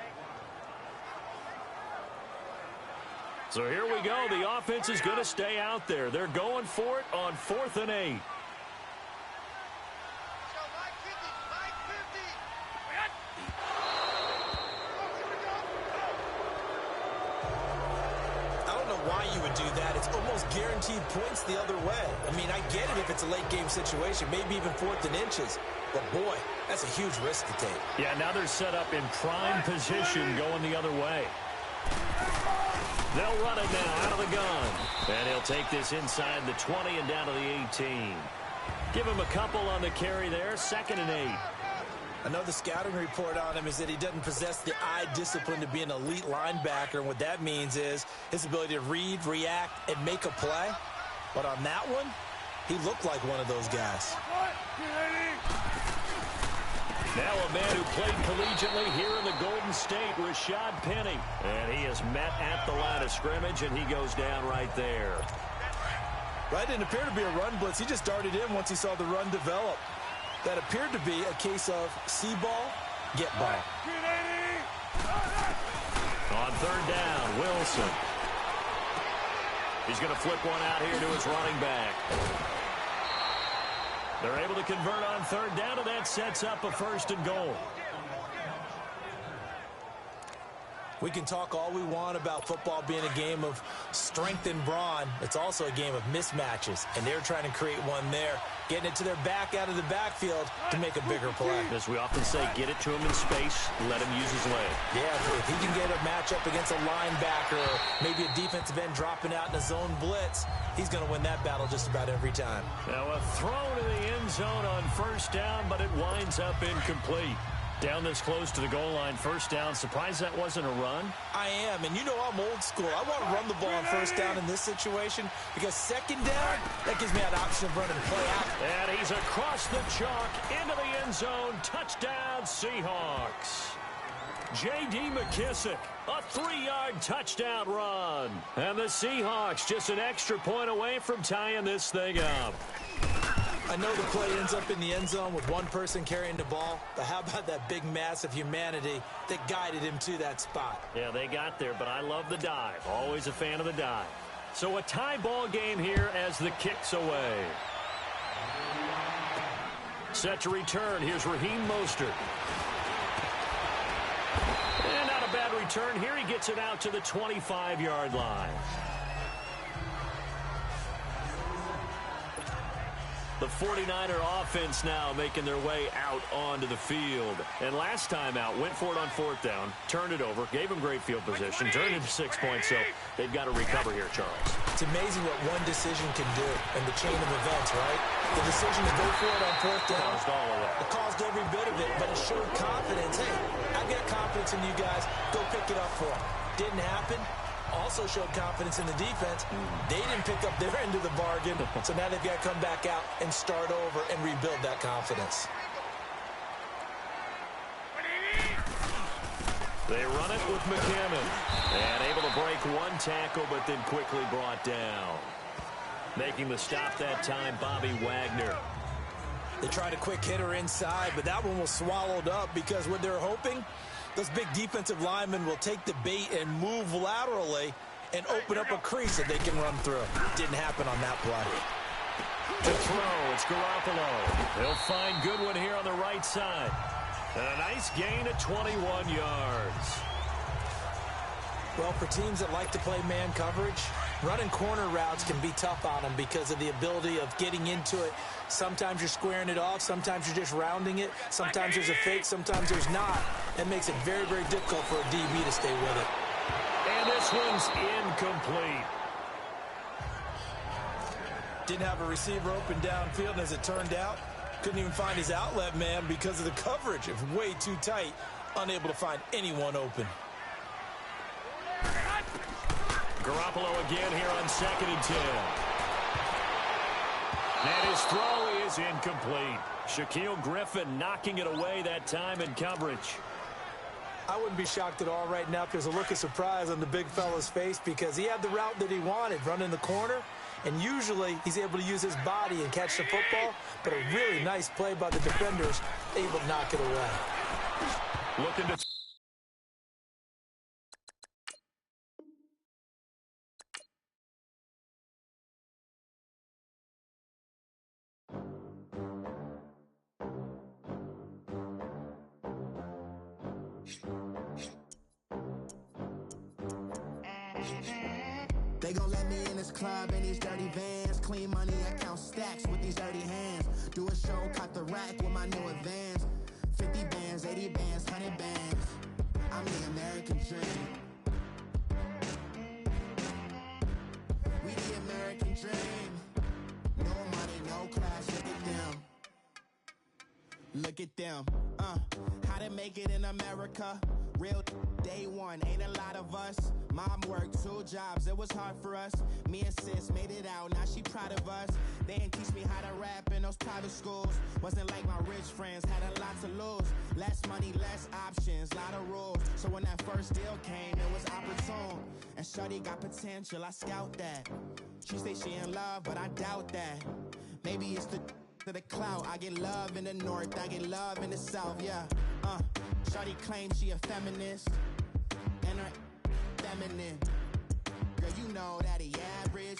Speaker 3: So here we go. The offense is going to stay out there. They're going for it on 4th and 8.
Speaker 4: I don't know why you would do that. It's almost guaranteed points the other way. I mean, I get it if it's a late game situation, maybe even 4th and inches. But, boy, that's a huge risk to take.
Speaker 3: Yeah, now they're set up in prime position going the other way. They'll run it now out of the gun. And he'll take this inside the 20 and down to the 18. Give him a couple on the carry there. 2nd and 8.
Speaker 4: I know the scouting report on him is that he doesn't possess the eye discipline to be an elite linebacker. And what that means is his ability to read, react, and make a play. But on that one, he looked like one of those guys.
Speaker 3: Now a man who played collegiately here in the Golden State, Rashad Penny. And he is met at the line of scrimmage, and he goes down right there.
Speaker 4: Right, didn't appear to be a run blitz. He just darted in once he saw the run develop. That appeared to be a case of see ball, get ball.
Speaker 3: On 3rd down, Wilson. He's going to flip one out here to his running back. They're able to convert on 3rd down, and that sets up a 1st and goal.
Speaker 4: We can talk all we want about football being a game of strength and brawn. It's also a game of mismatches, and they're trying to create one there, getting it to their back out of the backfield to make a bigger play.
Speaker 3: As we often say, get it to him in space, let him use his leg.
Speaker 4: Yeah, if he can get a matchup against a linebacker or maybe a defensive end dropping out in a zone blitz, he's going to win that battle just about every time.
Speaker 3: Now a throw to the end zone on first down, but it winds up incomplete. Down this close to the goal line, first down. Surprised that wasn't a run?
Speaker 4: I am, and you know I'm old school. I want to run the ball on first down in this situation because second down, that gives me an option of running play action.
Speaker 3: And he's across the chalk into the end zone. Touchdown, Seahawks. J.D. McKissick, a 3-yard touchdown run. And the Seahawks just an extra point away from tying this thing up.
Speaker 4: I know the play ends up in the end zone with one person carrying the ball, but how about that big mass of humanity that guided him to that spot?
Speaker 3: Yeah, they got there, but I love the dive. Always a fan of the dive. So a tie ball game here as the kick's away. Set to return. Here's Raheem Mostert. And not a bad return here. He gets it out to the 25-yard line. The 49er offense now making their way out onto the field. And last time out, went for it on fourth down, turned it over, gave them great field position, turned it to 6 points, so they've got to recover here, Charles.
Speaker 4: It's amazing what one decision can do in the chain of events, right? The decision to go for it on fourth down.
Speaker 3: Caused all of that.
Speaker 4: It caused every bit of it, but it showed confidence. Hey, I've got confidence in you guys. Go pick it up for them. Didn't happen. Also showed confidence in the defense. They didn't pick up their end of the bargain, so now they've got to come back out and start over and rebuild that confidence.
Speaker 3: They run it with McCammon. And able to break one tackle, but then quickly brought down. Making the stop that time, Bobby Wagner.
Speaker 4: They tried a quick hitter inside, but that one was swallowed up because what they're hoping, those big defensive linemen will take the bait and move laterally and open up a crease that they can run through. Didn't happen on that play.
Speaker 3: To throw, it's Garoppolo. He'll find Goodwin here on the right side. And a nice gain of 21 yards.
Speaker 4: Well, for teams that like to play man coverage, running corner routes can be tough on them because of the ability of getting into it. Sometimes you're squaring it off. Sometimes you're just rounding it. Sometimes there's a fake. Sometimes there's not. That makes it very, very difficult for a DB to stay with it.
Speaker 3: And this one's incomplete.
Speaker 4: Didn't have a receiver open downfield, and as it turned out, couldn't even find his outlet man because of the coverage. It was way too tight, unable to find anyone open.
Speaker 3: Garoppolo again here on 2nd and 10. And his throw is incomplete. Shaquille Griffin knocking it away that time in coverage.
Speaker 4: I wouldn't be shocked at all right now if there's a look of surprise on the big fella's face because he had the route that he wanted, running the corner, and usually he's able to use his body and catch the football, but a really nice play by the defenders, able to knock it away.
Speaker 3: Looking to...
Speaker 1: They gon' let me in this club in these dirty vans. Clean money, I count stacks with these dirty hands. Do a show, cut the rack with my new advance. 50 bands, 80 bands, 100 bands. I'm the American dream. We the American dream. No money, no class, look at them. Look at them, how to make it in America. Real day one, ain't a lot of us. Mom worked 2 jobs, it was hard for us. Me and sis made it out, now she proud of us. They didn't teach me how to rap in those private schools. Wasn't like my rich friends, had a lot to lose. Less money, less options, lot of rules. So when that first deal came, it was opportune. And shorty got potential, I scout that. She say she in love, but I doubt that. Maybe it's the clout. I get love in the north, I get love in the south, yeah. Shorty claims she a feminist, and her feminine. Girl, you know that he average.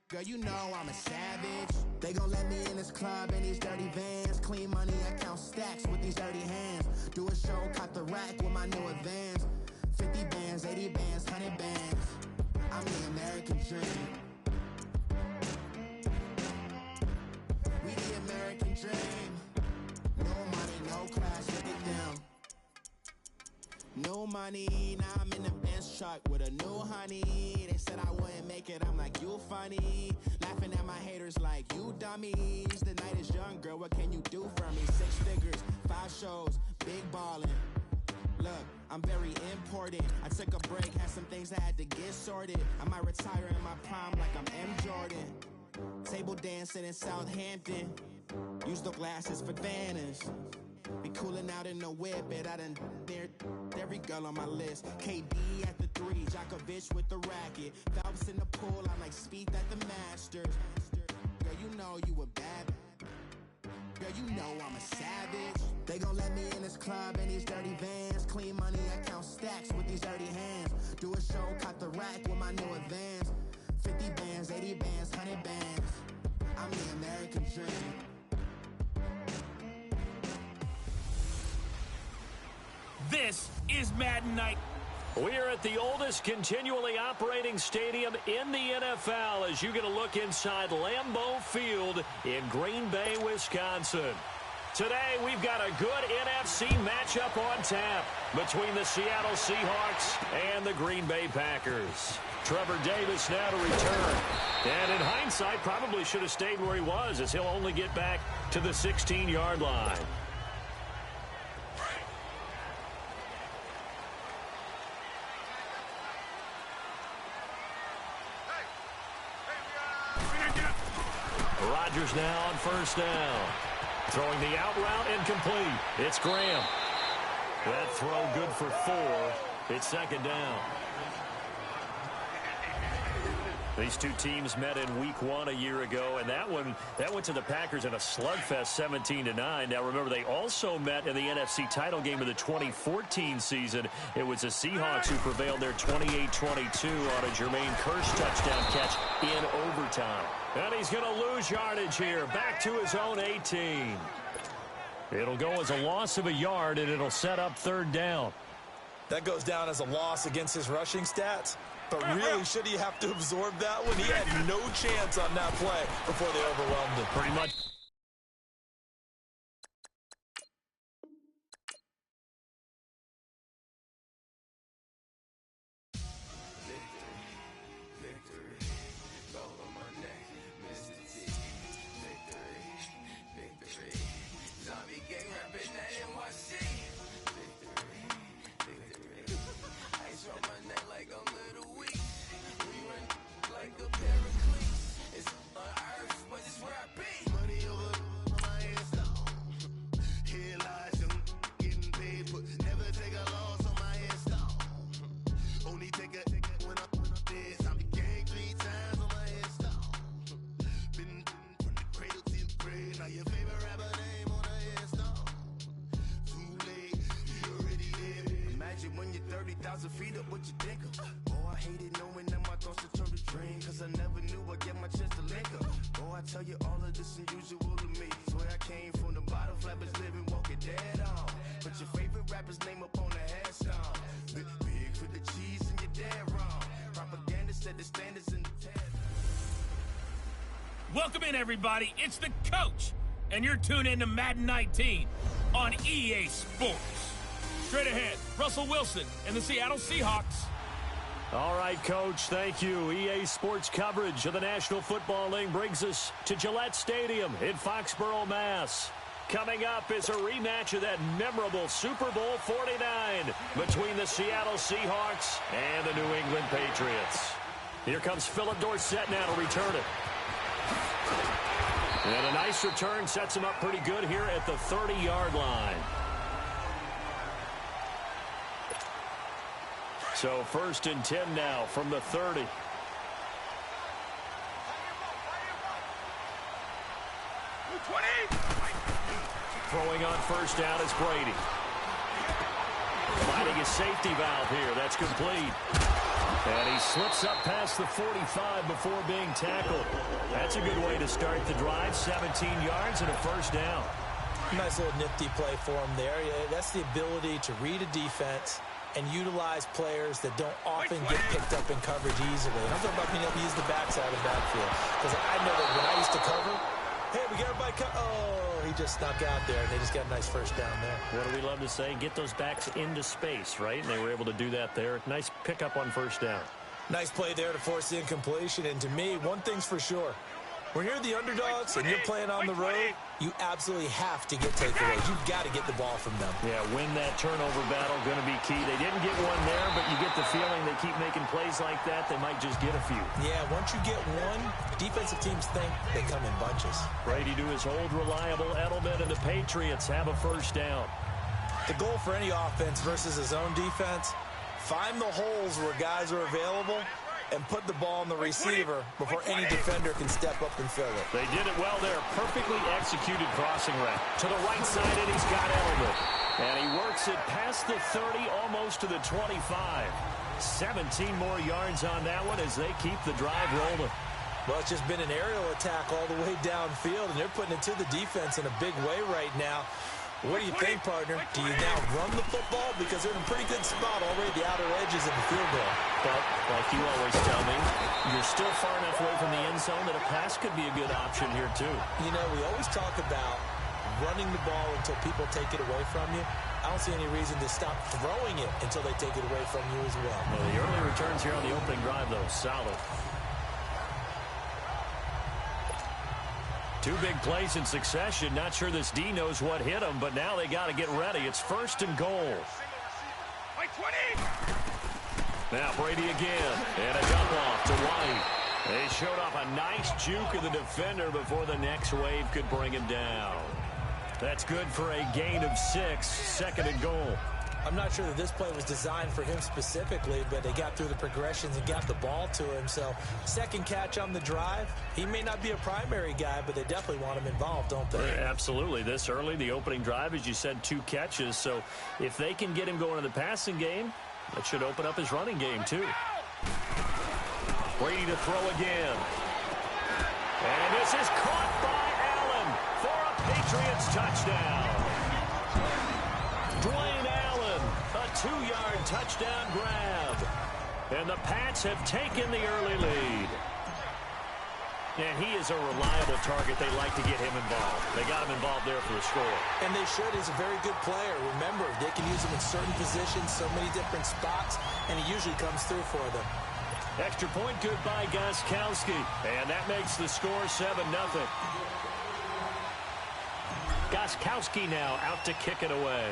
Speaker 1: Girl, you know I'm a savage. They gon' let me in this club in these dirty vans. Clean money, I count stacks with these dirty hands. Do a show, cut the rack with my new advance. 50 bands. New money, now I'm in the Benz truck with a new honey. They said I wouldn't make it, I'm like, you funny. Laughing at my haters like, you dummies. The night is young, girl, what can you do for me? 6 figures, 5 shows, big ballin'. Look, I'm very important. I took a break, had some things I had to get sorted. I might retire in my prime like I'm M. Jordan. Table dancing in Southampton. Use the glasses for banners. Be cooling out in the whip, but I done there every girl on my list. KD at the 3, Djokovic with the racket. Phelps in the pool, I'm like Spieth at the Masters. Girl, you know you a bad. Girl, you know I'm a savage. They gon' let me in this club in these dirty vans. Clean money, I count stacks with these dirty hands. Do a show, cut the rack with my new advance. 50 bands, 80 bands, 100 bands. I'm the American dream.
Speaker 10: This is Madden Night.
Speaker 3: We're at the oldest continually operating stadium in the NFL as you get a look inside Lambeau Field in Green Bay, Wisconsin. Today, we've got a good NFC matchup on tap between the Seattle Seahawks and the Green Bay Packers. Trevor Davis now to return. And in hindsight, probably should have stayed where he was as he'll only get back to the 16-yard line. Rodgers now on first down. Throwing the out route incomplete. It's Graham. That throw good for 4. It's second down. These two teams met in week 1 a year ago, and that went to the Packers in a slugfest 17-9. Now, remember, they also met in the NFC title game of the 2014 season. It was the Seahawks who prevailed there 28-22 on a Jermaine Kearse touchdown catch in overtime. And he's going to lose yardage here, back to his own 18. It'll go as a loss of a yard, and it'll set up third down.
Speaker 4: That goes down as a loss against his rushing stats. But really, should he have to absorb that one? He had no chance on that play before they overwhelmed him.
Speaker 3: Pretty much.
Speaker 10: Welcome in, everybody. It's the coach, and you're tuned in to Madden 19 on EA Sports. Straight ahead, Russell Wilson and the Seattle Seahawks.
Speaker 3: All right, Coach, thank you. EA Sports coverage of the National Football League brings us to Gillette Stadium in Foxborough, Mass. Coming up is a rematch of that memorable Super Bowl 49 between the Seattle Seahawks and the New England Patriots. Here comes Philip Dorsett now to return it. And a nice return sets him up pretty good here at the 30-yard line. So 1st and 10 now from the 30. Throwing on first down is Brady. Finding his safety valve here. That's complete. And he slips up past the 45 before being tackled. That's a good way to start the drive. 17 yards and a first down.
Speaker 4: Nice little nifty play for him there. That's the ability to read a defense and utilize players that don't often get picked up in coverage easily. And I'm talking about being able to use the backside of the backfield. Because I know that when I used to cover, Hey, we got everybody cut. Oh, he just snuck out there, and they just got a nice first down there.
Speaker 3: What do we love to say? Get those backs into space, right? And they were able to do that there. Nice pickup on first down.
Speaker 4: Nice play there to force the incompletion. And to me, one thing's for sure. When you're the underdogs and you're playing on the road, you absolutely have to get takeaways. You've got to get the ball from them.
Speaker 3: Yeah, win that turnover battle, going to be key. They didn't get one there, but you get the feeling they keep making plays like that, they might just get a few.
Speaker 4: Yeah, once you get one, defensive teams think they come in bunches.
Speaker 3: Brady to his old reliable Edelman, and the Patriots have a first down.
Speaker 4: The goal for any offense versus his own defense, find the holes where guys are available and put the ball on the receiver before any defender can step up and fill it.
Speaker 3: They did it well there. Perfectly executed crossing route. To the right side, and he's got Edelman. And he works it past the 30, almost to the 25. 17 more yards on that one as they keep the drive rolling.
Speaker 4: Well, it's just been an aerial attack all the way downfield, and they're putting it to the defense in a big way right now. What do you think, partner? Do you now run the football? Because they're in a pretty good spot already at the outer edges of the field goal.
Speaker 3: But, like you always tell me, you're still far enough away from the end zone that a pass could be a good option here, too.
Speaker 4: You know, we always talk about running the ball until people take it away from you. I don't see any reason to stop throwing it until they take it away from you as well.
Speaker 3: Well, the early returns here on the opening drive, though, solid. Two big plays in succession. Not sure this D knows what hit him, but now they got to get ready. It's first and goal. Now Brady again, and a dump off to White. They showed off a nice juke of the defender before the next wave could bring him down. That's good for a gain of 6, second and goal.
Speaker 4: I'm not sure that this play was designed for him specifically, but they got through the progressions and got the ball to him. So, second catch on the drive. He may not be a primary guy, but they definitely want him involved, don't they?
Speaker 3: Absolutely. This early, the opening drive, as you said, 2 catches. So, if they can get him going in the passing game, that should open up his running game, too. Brady to throw again. And this is caught by Allen for a Patriots touchdown. Dwayne Allen, a 2-yard touchdown grab. And the Pats have taken the early lead. And he is a reliable target. They like to get him involved. They got him involved there for the score.
Speaker 4: And they should. He's a very good player. Remember, they can use him in certain positions, so many different spots, and he usually comes through for them.
Speaker 3: Extra point good by Gostkowski. And that makes the score 7-0. Gostkowski now out to kick it away.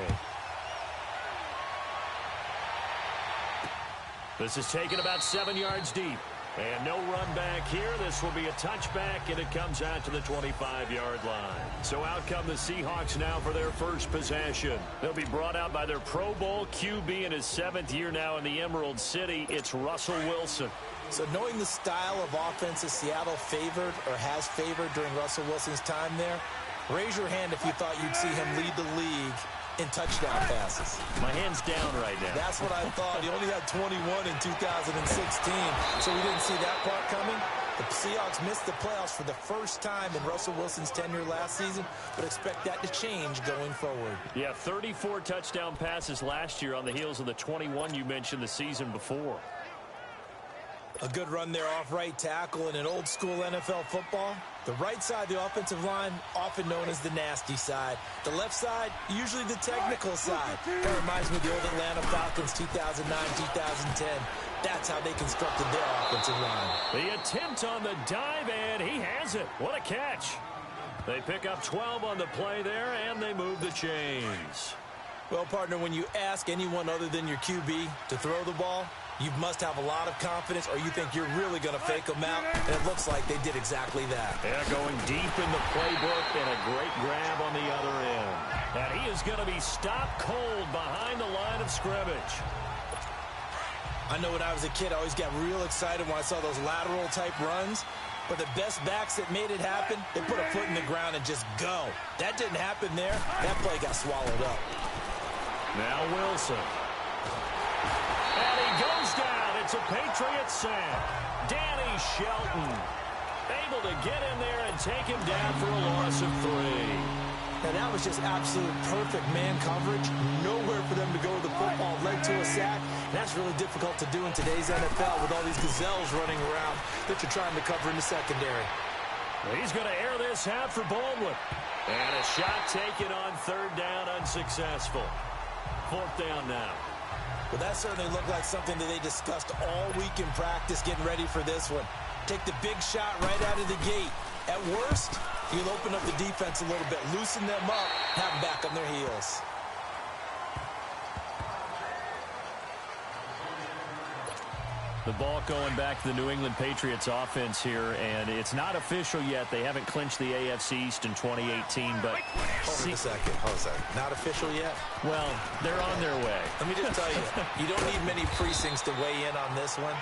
Speaker 3: This is taken about 7 yards deep. And no run back here. This will be a touchback, and it comes out to the 25-yard line. So out come the Seahawks now for their first possession. They'll be brought out by their Pro Bowl QB in his 7th year now in the Emerald City. It's Russell Wilson.
Speaker 4: So knowing the style of offense that Seattle favored or has favored during Russell Wilson's time there, raise your hand if you thought you'd see him lead the league in touchdown passes.
Speaker 3: My hand's down right now.
Speaker 4: That's what I thought. He only had 21 in 2016, so we didn't see that part coming. The Seahawks missed the playoffs for the first time in Russell Wilson's tenure last season, but expect that to change going forward.
Speaker 3: Yeah, 34 touchdown passes last year on the heels of the 21 you mentioned the season before.
Speaker 4: A good run there off right tackle in an old-school NFL football. The right side of the offensive line, often known as the nasty side. The left side, usually the technical side. That reminds me of the old Atlanta Falcons 2009-2010. That's how they constructed their offensive line.
Speaker 3: The attempt on the dive, and he has it. What a catch. They pick up 12 on the play there, and they move the chains.
Speaker 4: Well, partner, when you ask anyone other than your QB to throw the ball, you must have a lot of confidence, or you think you're really going to fake them out, and it looks like they did exactly that.
Speaker 3: Yeah, going deep in the playbook, and a great grab on the other end. And he is going to be stopped cold behind the line of scrimmage.
Speaker 4: I know when I was a kid, I always got real excited when I saw those lateral-type runs. But the best backs that made it happen, they put a foot in the ground and just go. That didn't happen there. That play got swallowed up.
Speaker 3: Now Wilson. And he goes down. It's a Patriots sack. Danny Shelton able to get in there and take him down for a loss of 3.
Speaker 4: Now that was just absolute perfect man coverage. Nowhere for them to go with the football. Led to a sack. And that's really difficult to do in today's NFL with all these gazelles running around that you're trying to cover in the secondary.
Speaker 3: He's going to air this out for Baldwin. And a shot taken on third down, unsuccessful. Fourth down now.
Speaker 4: Well, that certainly looked like something that they discussed all week in practice getting ready for this one. Take the big shot right out of the gate. At worst, you'll open up the defense a little bit, loosen them up, have them back on their heels.
Speaker 3: The ball going back to the New England Patriots offense here, and it's not official yet. They haven't clinched the AFC East in 2018, but...
Speaker 4: Hold a second. Not official yet?
Speaker 3: Well, they're on their way.
Speaker 4: Let me just tell you, you don't need many precincts to weigh in on this one.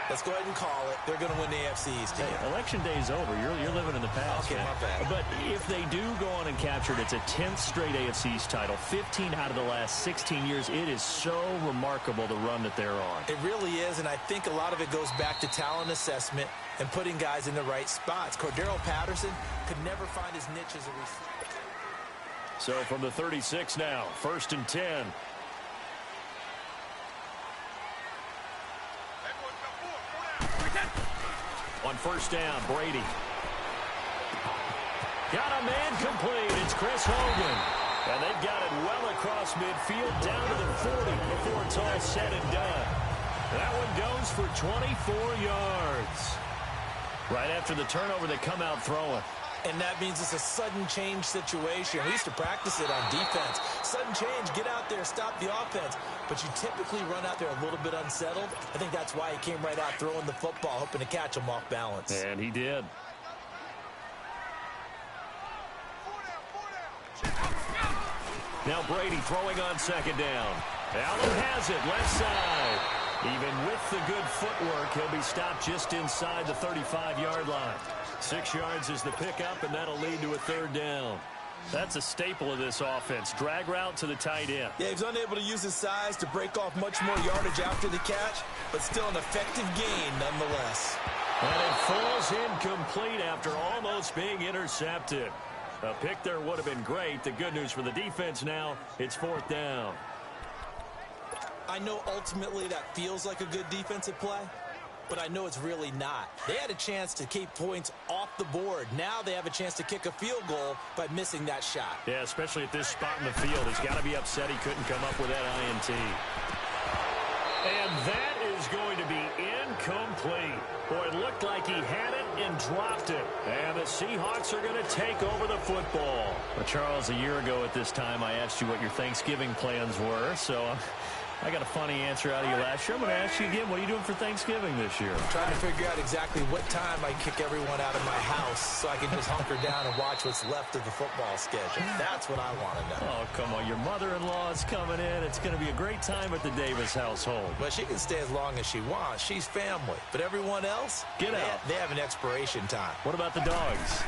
Speaker 4: Let's go ahead and call it. They're going to win the AFC East.
Speaker 3: Hey, election day's over. You're living in the past.
Speaker 4: Okay,
Speaker 3: man.
Speaker 4: my bad.
Speaker 3: But if they do go on and capture it, it's a 10th straight AFC East title. 15 out of the last 16 years. It is so remarkable the run that they're on.
Speaker 4: It really is, and I think a lot of it goes back to talent assessment and putting guys in the right spots. Cordero Patterson could never find his niche as a receiver.
Speaker 3: So from the 36 now, 1st and 10. On first down, Brady. Got a man complete. It's Chris Hogan. And they've got it well across midfield down to the 40 before it's all said and done. That one goes for 24 yards. Right after the turnover, they come out throwing.
Speaker 4: And that means it's a sudden change situation. We used to practice it on defense. Sudden change, get out there, stop the offense. But you typically run out there a little bit unsettled. I think that's why he came right out throwing the football, hoping to catch him off balance.
Speaker 3: And he did. Now Brady throwing on second down. Allen has it, left side. Even with the good footwork, he'll be stopped just inside the 35-yard line. 6 yards is the pickup, and that'll lead to a third down. That's a staple of this offense. Drag route to the tight end.
Speaker 4: Yeah, he's unable to use his size to break off much more yardage after the catch, but still an effective gain nonetheless.
Speaker 3: And it falls incomplete after almost being intercepted. A pick there would have been great. The good news for the defense now, it's fourth down.
Speaker 4: I know ultimately that feels like a good defensive play, but I know it's really not. They had a chance to keep points off the board. Now they have a chance to kick a field goal by missing that shot.
Speaker 3: Yeah, especially at this spot in the field. He's got to be upset he couldn't come up with that INT. And that is going to be incomplete. Boy, it looked like he had it and dropped it. And the Seahawks are going to take over the football. Well, Charles, a year ago at this time, I asked you what your Thanksgiving plans were, so I got a funny answer out of you last year. I'm going to ask you again, what are you doing for Thanksgiving this year?
Speaker 4: I'm trying to figure out exactly what time I kick everyone out of my house so I can just hunker down and watch what's left of the football schedule. That's what I want to know.
Speaker 3: Oh, come on. Your mother-in-law is coming in. It's going to be a great time at the Davis household.
Speaker 4: But she can stay as long as she wants. She's family. But everyone else,
Speaker 3: get out.
Speaker 4: They have an expiration time.
Speaker 3: What about the dogs?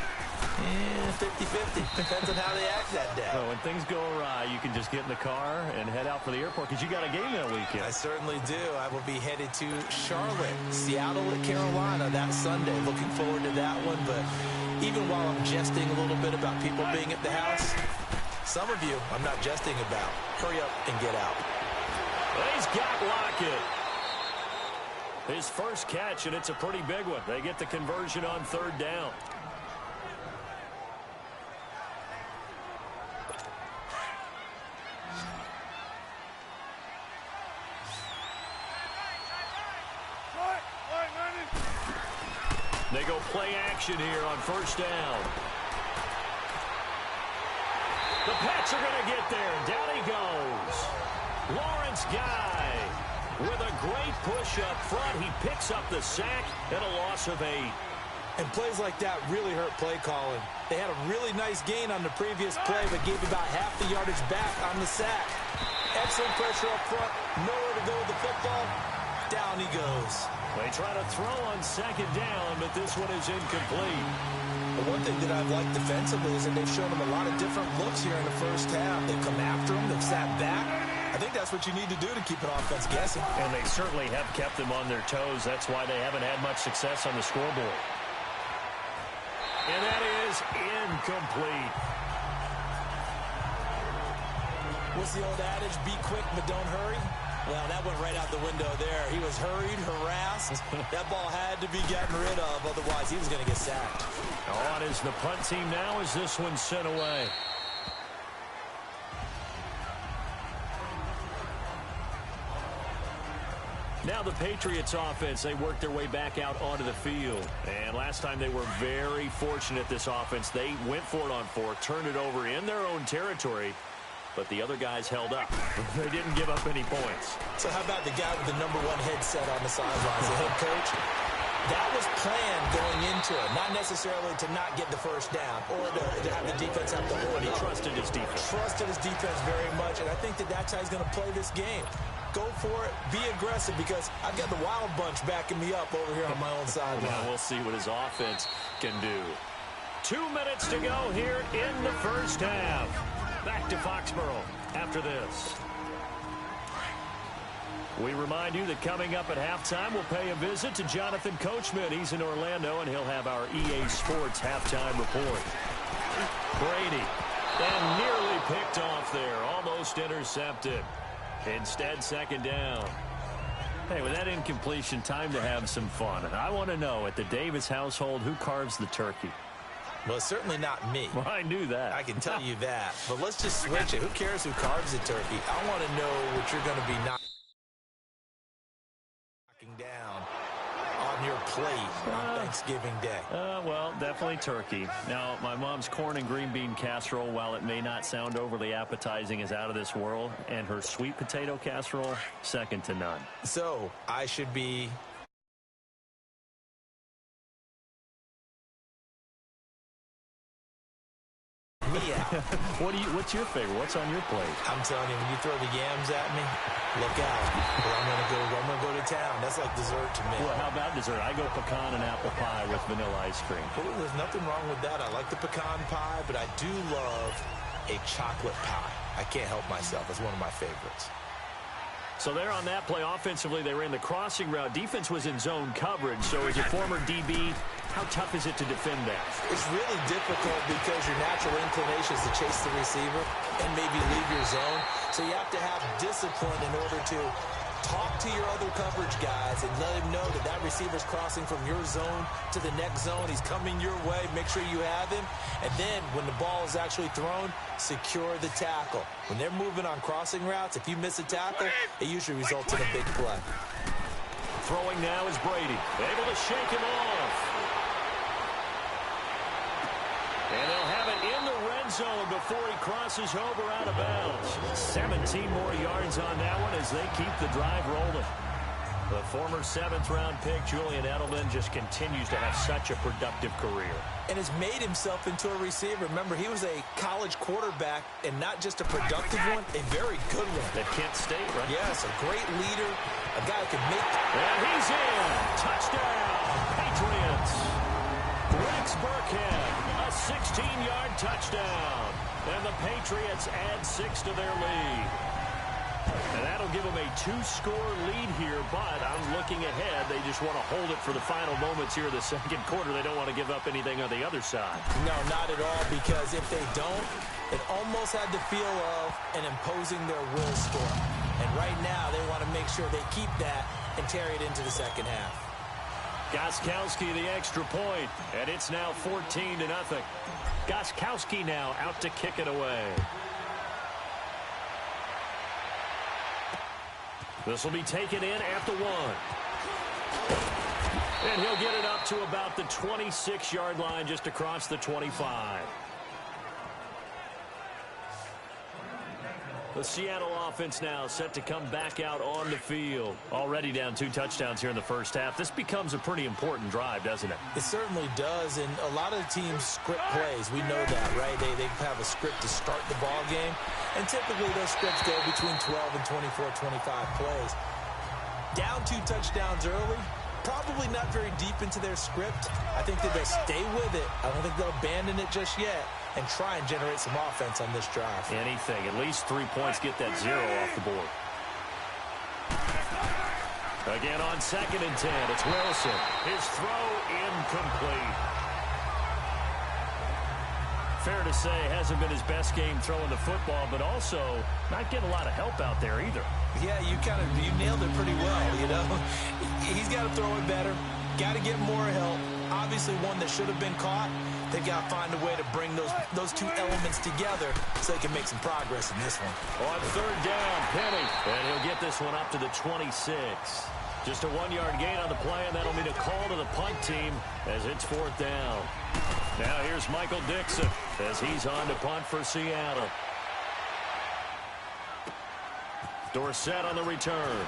Speaker 4: 50-50. Depends on how they act that day.
Speaker 3: Well, when things go awry, you can just get in the car and head out for the airport because you got a game that weekend.
Speaker 4: I certainly do. I will be headed to Charlotte, Seattle at Carolina that Sunday. Looking forward to that one. But even while I'm jesting a little bit about people being at the house, some of you I'm not jesting about. Hurry up and get out.
Speaker 3: Well, he's got Lockett. His first catch, and it's a pretty big one. They get the conversion on third down. They go play action here on first down. The Pats are going to get there. Down he goes. Lawrence Guy with a great push up front. He picks up the sack and a loss of 8.
Speaker 4: And plays like that really hurt play calling. They had a really nice gain on the previous play, but gave about half the yardage back on the sack. Excellent pressure up front. Nowhere to go with the football. Down he goes.
Speaker 3: They try to throw on second down, but this one is incomplete.
Speaker 4: But one thing that I've liked defensively is that they've shown him a lot of different looks here in the first half. They've come after him. They've sat back. I think that's what you need to do to keep an offense guessing.
Speaker 3: And they certainly have kept them on their toes. That's why they haven't had much success on the scoreboard. And that is incomplete.
Speaker 4: What's the old adage? Be quick, but don't hurry. Well, that went right out the window there. He was hurried, harassed. That ball had to be gotten rid of, otherwise he was going to get sacked.
Speaker 3: On is the punt team now as this one's sent away. Now the Patriots offense, they worked their way back out onto the field. And last time they were very fortunate, this offense. They went for it on 4, turned it over in their own territory, but the other guys held up. They didn't give up any points.
Speaker 4: So how about the guy with the #1 headset on the sidelines, the head coach? That was planned going into it, not necessarily to not get the first down or to have the defense have to hold it.
Speaker 3: He trusted his defense.
Speaker 4: Trusted his defense very much, and I think that's how he's going to play this game. Go for it, be aggressive, because I've got the wild bunch backing me up over here on my own sideline.
Speaker 3: Well, we'll see what his offense can do. 2 minutes to go here in the first half. Back to Foxborough after this. We remind you that coming up at halftime, we'll pay a visit to Jonathan Coachman. He's in Orlando, and he'll have our EA Sports halftime report. Brady, and nearly picked off there, almost intercepted. Instead, second down. Hey, with that incompletion, time to have some fun. I want to know, at the Davis household, who carves the turkey?
Speaker 4: Well, it's certainly not me.
Speaker 3: Well, I knew that.
Speaker 4: I can tell you that. But let's just switch it. Who cares who carves the turkey? I want to know what you're going to be knocking down on your plate on Thanksgiving Day.
Speaker 3: Well, definitely turkey. Now, my mom's corn and green bean casserole, while it may not sound overly appetizing, is out of this world. And her sweet potato casserole, second to none.
Speaker 4: So, I should be...
Speaker 3: What's your favorite? What's on your plate?
Speaker 4: I'm telling you, when you throw the yams at me, look out. I'm gonna go to town. That's like dessert to me.
Speaker 3: Well, how about dessert? I go pecan and apple pie with vanilla ice cream.
Speaker 4: Well, there's nothing wrong with that. I like the pecan pie, but I do love a chocolate pie. I can't help myself. It's one of my favorites.
Speaker 3: So there on that play, offensively, they ran the crossing route. Defense was in zone coverage. So as a former DB, how tough is it to defend that?
Speaker 4: It's really difficult because your natural inclination is to chase the receiver and maybe leave your zone. So you have to have discipline in order to talk to your other coverage guys and let him know that that receiver's crossing from your zone to the next zone. He's coming your way. Make sure you have him. And then when the ball is actually thrown, secure the tackle. When they're moving on crossing routes, if you miss a tackle, it usually results in a big play.
Speaker 3: Throwing now is Brady. Able to shake him off. And they'll have it in the red zone before he crosses over out of bounds. 17 more yards on that one as they keep the drive rolling. The former 7th-round pick, Julian Edelman, just continues to have such a productive career.
Speaker 4: And has made himself into a receiver. Remember, he was a college quarterback, and not just a productive one, a very good one.
Speaker 3: At Kent State, right?
Speaker 4: Yes, a great leader, a guy who can make...
Speaker 3: And he's in. Touchdown, Patriots. Rex Burkhead, a 16-yard touchdown. And the Patriots add 6 to their lead. And that'll give them a 2-score lead here, but I'm looking ahead. They just want to hold it for the final moments here of the second quarter. They don't want to give up anything on the other side.
Speaker 4: No, not at all, because if they don't, it almost had the feel of an imposing their will score. And right now, they want to make sure they keep that and carry it into the second half.
Speaker 3: Gostkowski the extra point, and it's now 14-0. Gostkowski now out to kick it away. This will be taken in at the 1. And he'll get it up to about the 26-yard line, just across the 25. The Seattle offense now set to come back out on the field. Already down 2 touchdowns here in the first half. This becomes a pretty important drive, doesn't it?
Speaker 4: It certainly does, and a lot of teams script plays. We know that, right? They have a script to start the ball game, and typically those scripts go between 12 and 24, 25 plays. Down 2 touchdowns early, probably not very deep into their script. I think that they'll stay with it. I don't think they'll abandon it just yet and try and generate some offense on this drive.
Speaker 3: Anything. At least 3 points, get that 0 off the board. Again on 2nd and 10. It's Wilson. His throw incomplete. fair to say hasn't been his best game throwing the football, but also not getting a lot of help out there either.
Speaker 4: Yeah, you nailed it pretty well, you know. He's got to throw it better, got to get more help. Obviously one that should have been caught. They've got to find a way to bring those two elements together so they can make some progress in this one.
Speaker 3: On third down, Penny, and he'll get this one up to the 26. Just a 1-yard gain on the play, and that'll mean a call to the punt team as it's fourth down. Now here's Michael Dixon as he's on to punt for Seattle. Dorsett on the return.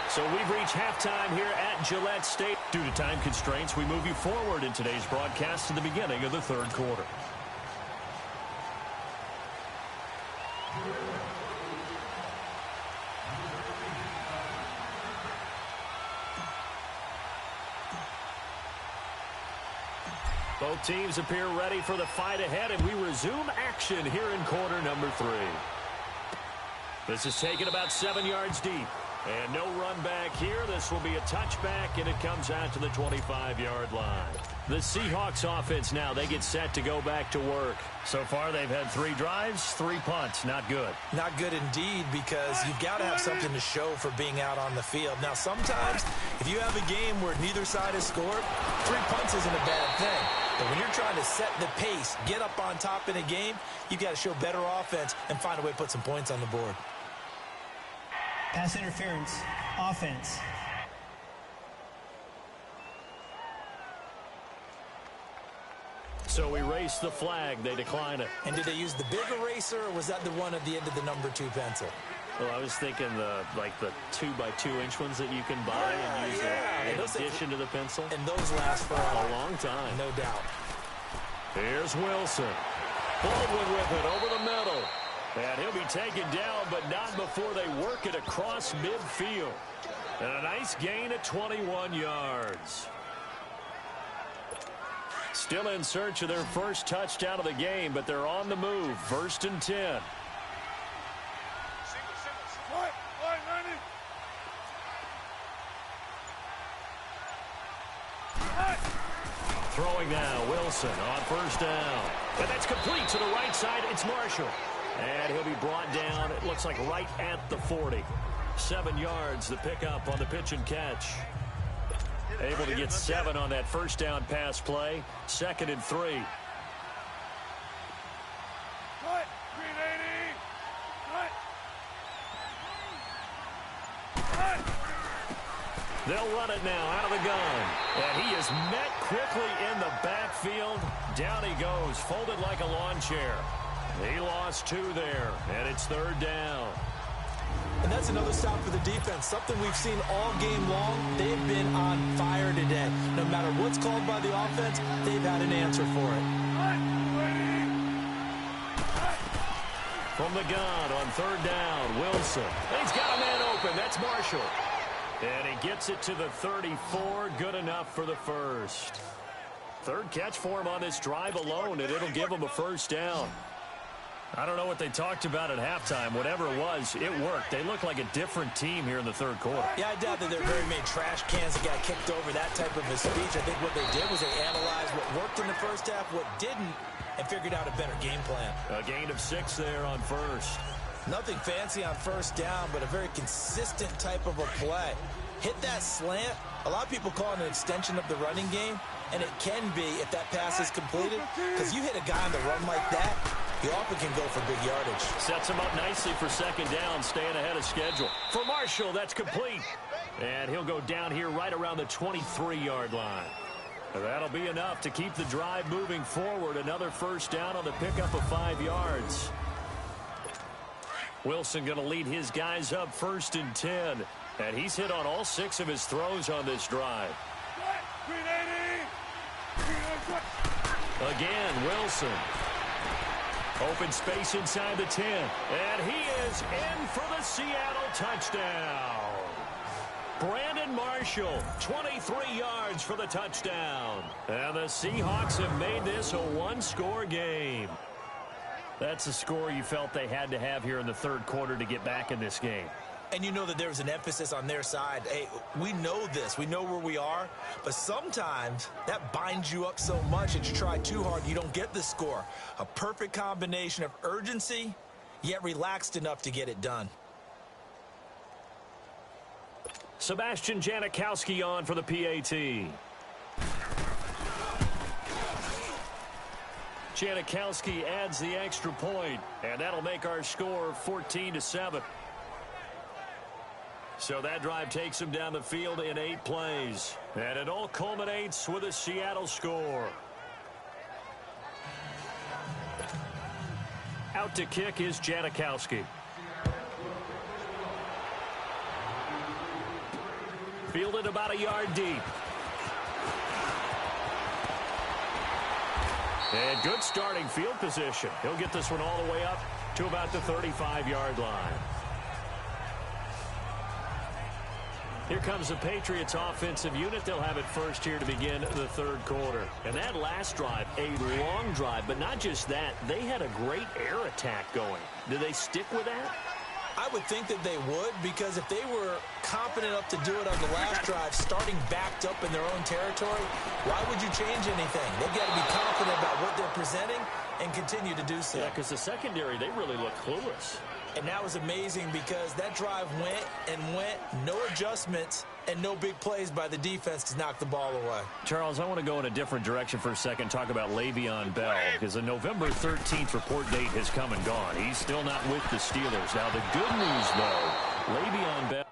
Speaker 3: So we've reached halftime here at Gillette State. Due to time constraints, we move you forward in today's broadcast to the beginning of the third quarter. Both teams appear ready for the fight ahead, and we resume action here in quarter number 3. This is taken about 7 yards deep. And no run back here. This will be a touchback, and it comes out to the 25-yard line. The Seahawks offense now, they get set to go back to work. So far, they've had 3 drives, 3 punts. Not good.
Speaker 4: Not good indeed, because you've got to have something to show for being out on the field. Now, sometimes, if you have a game where neither side has scored, 3 punts isn't a bad thing. But when you're trying to set the pace, get up on top in a game, you've got to show better offense and find a way to put some points on the board.
Speaker 11: Pass interference, offense.
Speaker 3: So we race the flag. They decline it.
Speaker 4: And did they use the big eraser, or was that the one at the end of the number 2 pencil?
Speaker 3: Well, I was thinking the 2x2-inch ones that you can buy and use in addition to the pencil.
Speaker 4: And those last for
Speaker 3: a long time.
Speaker 4: No doubt.
Speaker 3: Here's Wilson. Baldwin with it over the middle. And he'll be taken down, but not before they work it across midfield. And a nice gain at 21 yards. Still in search of their first touchdown of the game, but they're on the move. First and 10. Throwing now, Wilson on first down. And that's complete to the right side. It's Marshall. And he'll be brought down, it looks like right at the 40. 7 yards, the pickup on the pitch and catch. Able to get 7 on that first down pass play. 2nd and 3. They'll run it now out of the gun. And he is met quickly in the backfield. Down he goes, folded like a lawn chair. He lost 2 there, and it's 3rd down.
Speaker 4: And that's another stop for the defense. Something we've seen all game long. They've been on fire today. No matter what's called by the offense, they've had an answer for it.
Speaker 3: From the gun on 3rd down, Wilson. He's got a man open. That's Marshall. And he gets it to the 34. Good enough for the first. 3rd catch for him on this drive alone, and it'll give him a first down. I don't know what they talked about at halftime. Whatever it was, it worked. They look like a different team here in the 3rd quarter.
Speaker 4: Yeah, I doubt that there very many trash cans that got kicked over, that type of a speech. I think what they did was they analyzed what worked in the first half, what didn't, and figured out a better game plan.
Speaker 3: A gain of 6 there on first.
Speaker 4: Nothing fancy on first down, but a very consistent type of a play. Hit that slant. A lot of people call it an extension of the running game, and it can be if that pass is completed, because you hit a guy on the run like that, he often can go for big yardage.
Speaker 3: Sets him up nicely for 2nd down, staying ahead of schedule. For Marshall, that's complete. And he'll go down here right around the 23-yard line. That'll be enough to keep the drive moving forward. Another first down on the pickup of 5 yards. Wilson going to lead his guys up 1st and 10. And he's hit on all 6 of his throws on this drive. Again, Wilson. Open space inside the 10. And he is in for the Seattle touchdown. Brandon Marshall, 23 yards for the touchdown. And the Seahawks have made this a 1-score game. That's a score you felt they had to have here in the 3rd quarter to get back in this game.
Speaker 4: And you know that there's an emphasis on their side. Hey, we know this. We know where we are. But sometimes that binds you up so much that you try too hard, you don't get the score. A perfect combination of urgency, yet relaxed enough to get it done.
Speaker 3: Sebastian Janikowski on for the PAT. Janikowski adds the extra point, and that'll make our score 14-7. So that drive takes him down the field in 8 plays. And it all culminates with a Seattle score. Out to kick is Janikowski. Fielded about a yard deep. And good starting field position. He'll get this one all the way up to about the 35-yard line. Here comes the Patriots offensive unit. They'll have it first here to begin the third quarter. And that last drive, a long drive, but not just that. They had a great air attack going. Do they stick with that?
Speaker 4: I would think that they would, because if they were confident enough to do it on the last drive, starting backed up in their own territory, why would you change anything? They've got to be confident about what they're presenting and continue to do so.
Speaker 3: Yeah, because the secondary, they really look clueless.
Speaker 4: And that was amazing because that drive went and went, no adjustments, and no big plays by the defense to knock the ball away.
Speaker 3: Charles, I want to go in a different direction for a second, talk about Le'Veon Bell, because the November 13th report date has come and gone. He's still not with the Steelers. Now, the good news, though, Le'Veon Bell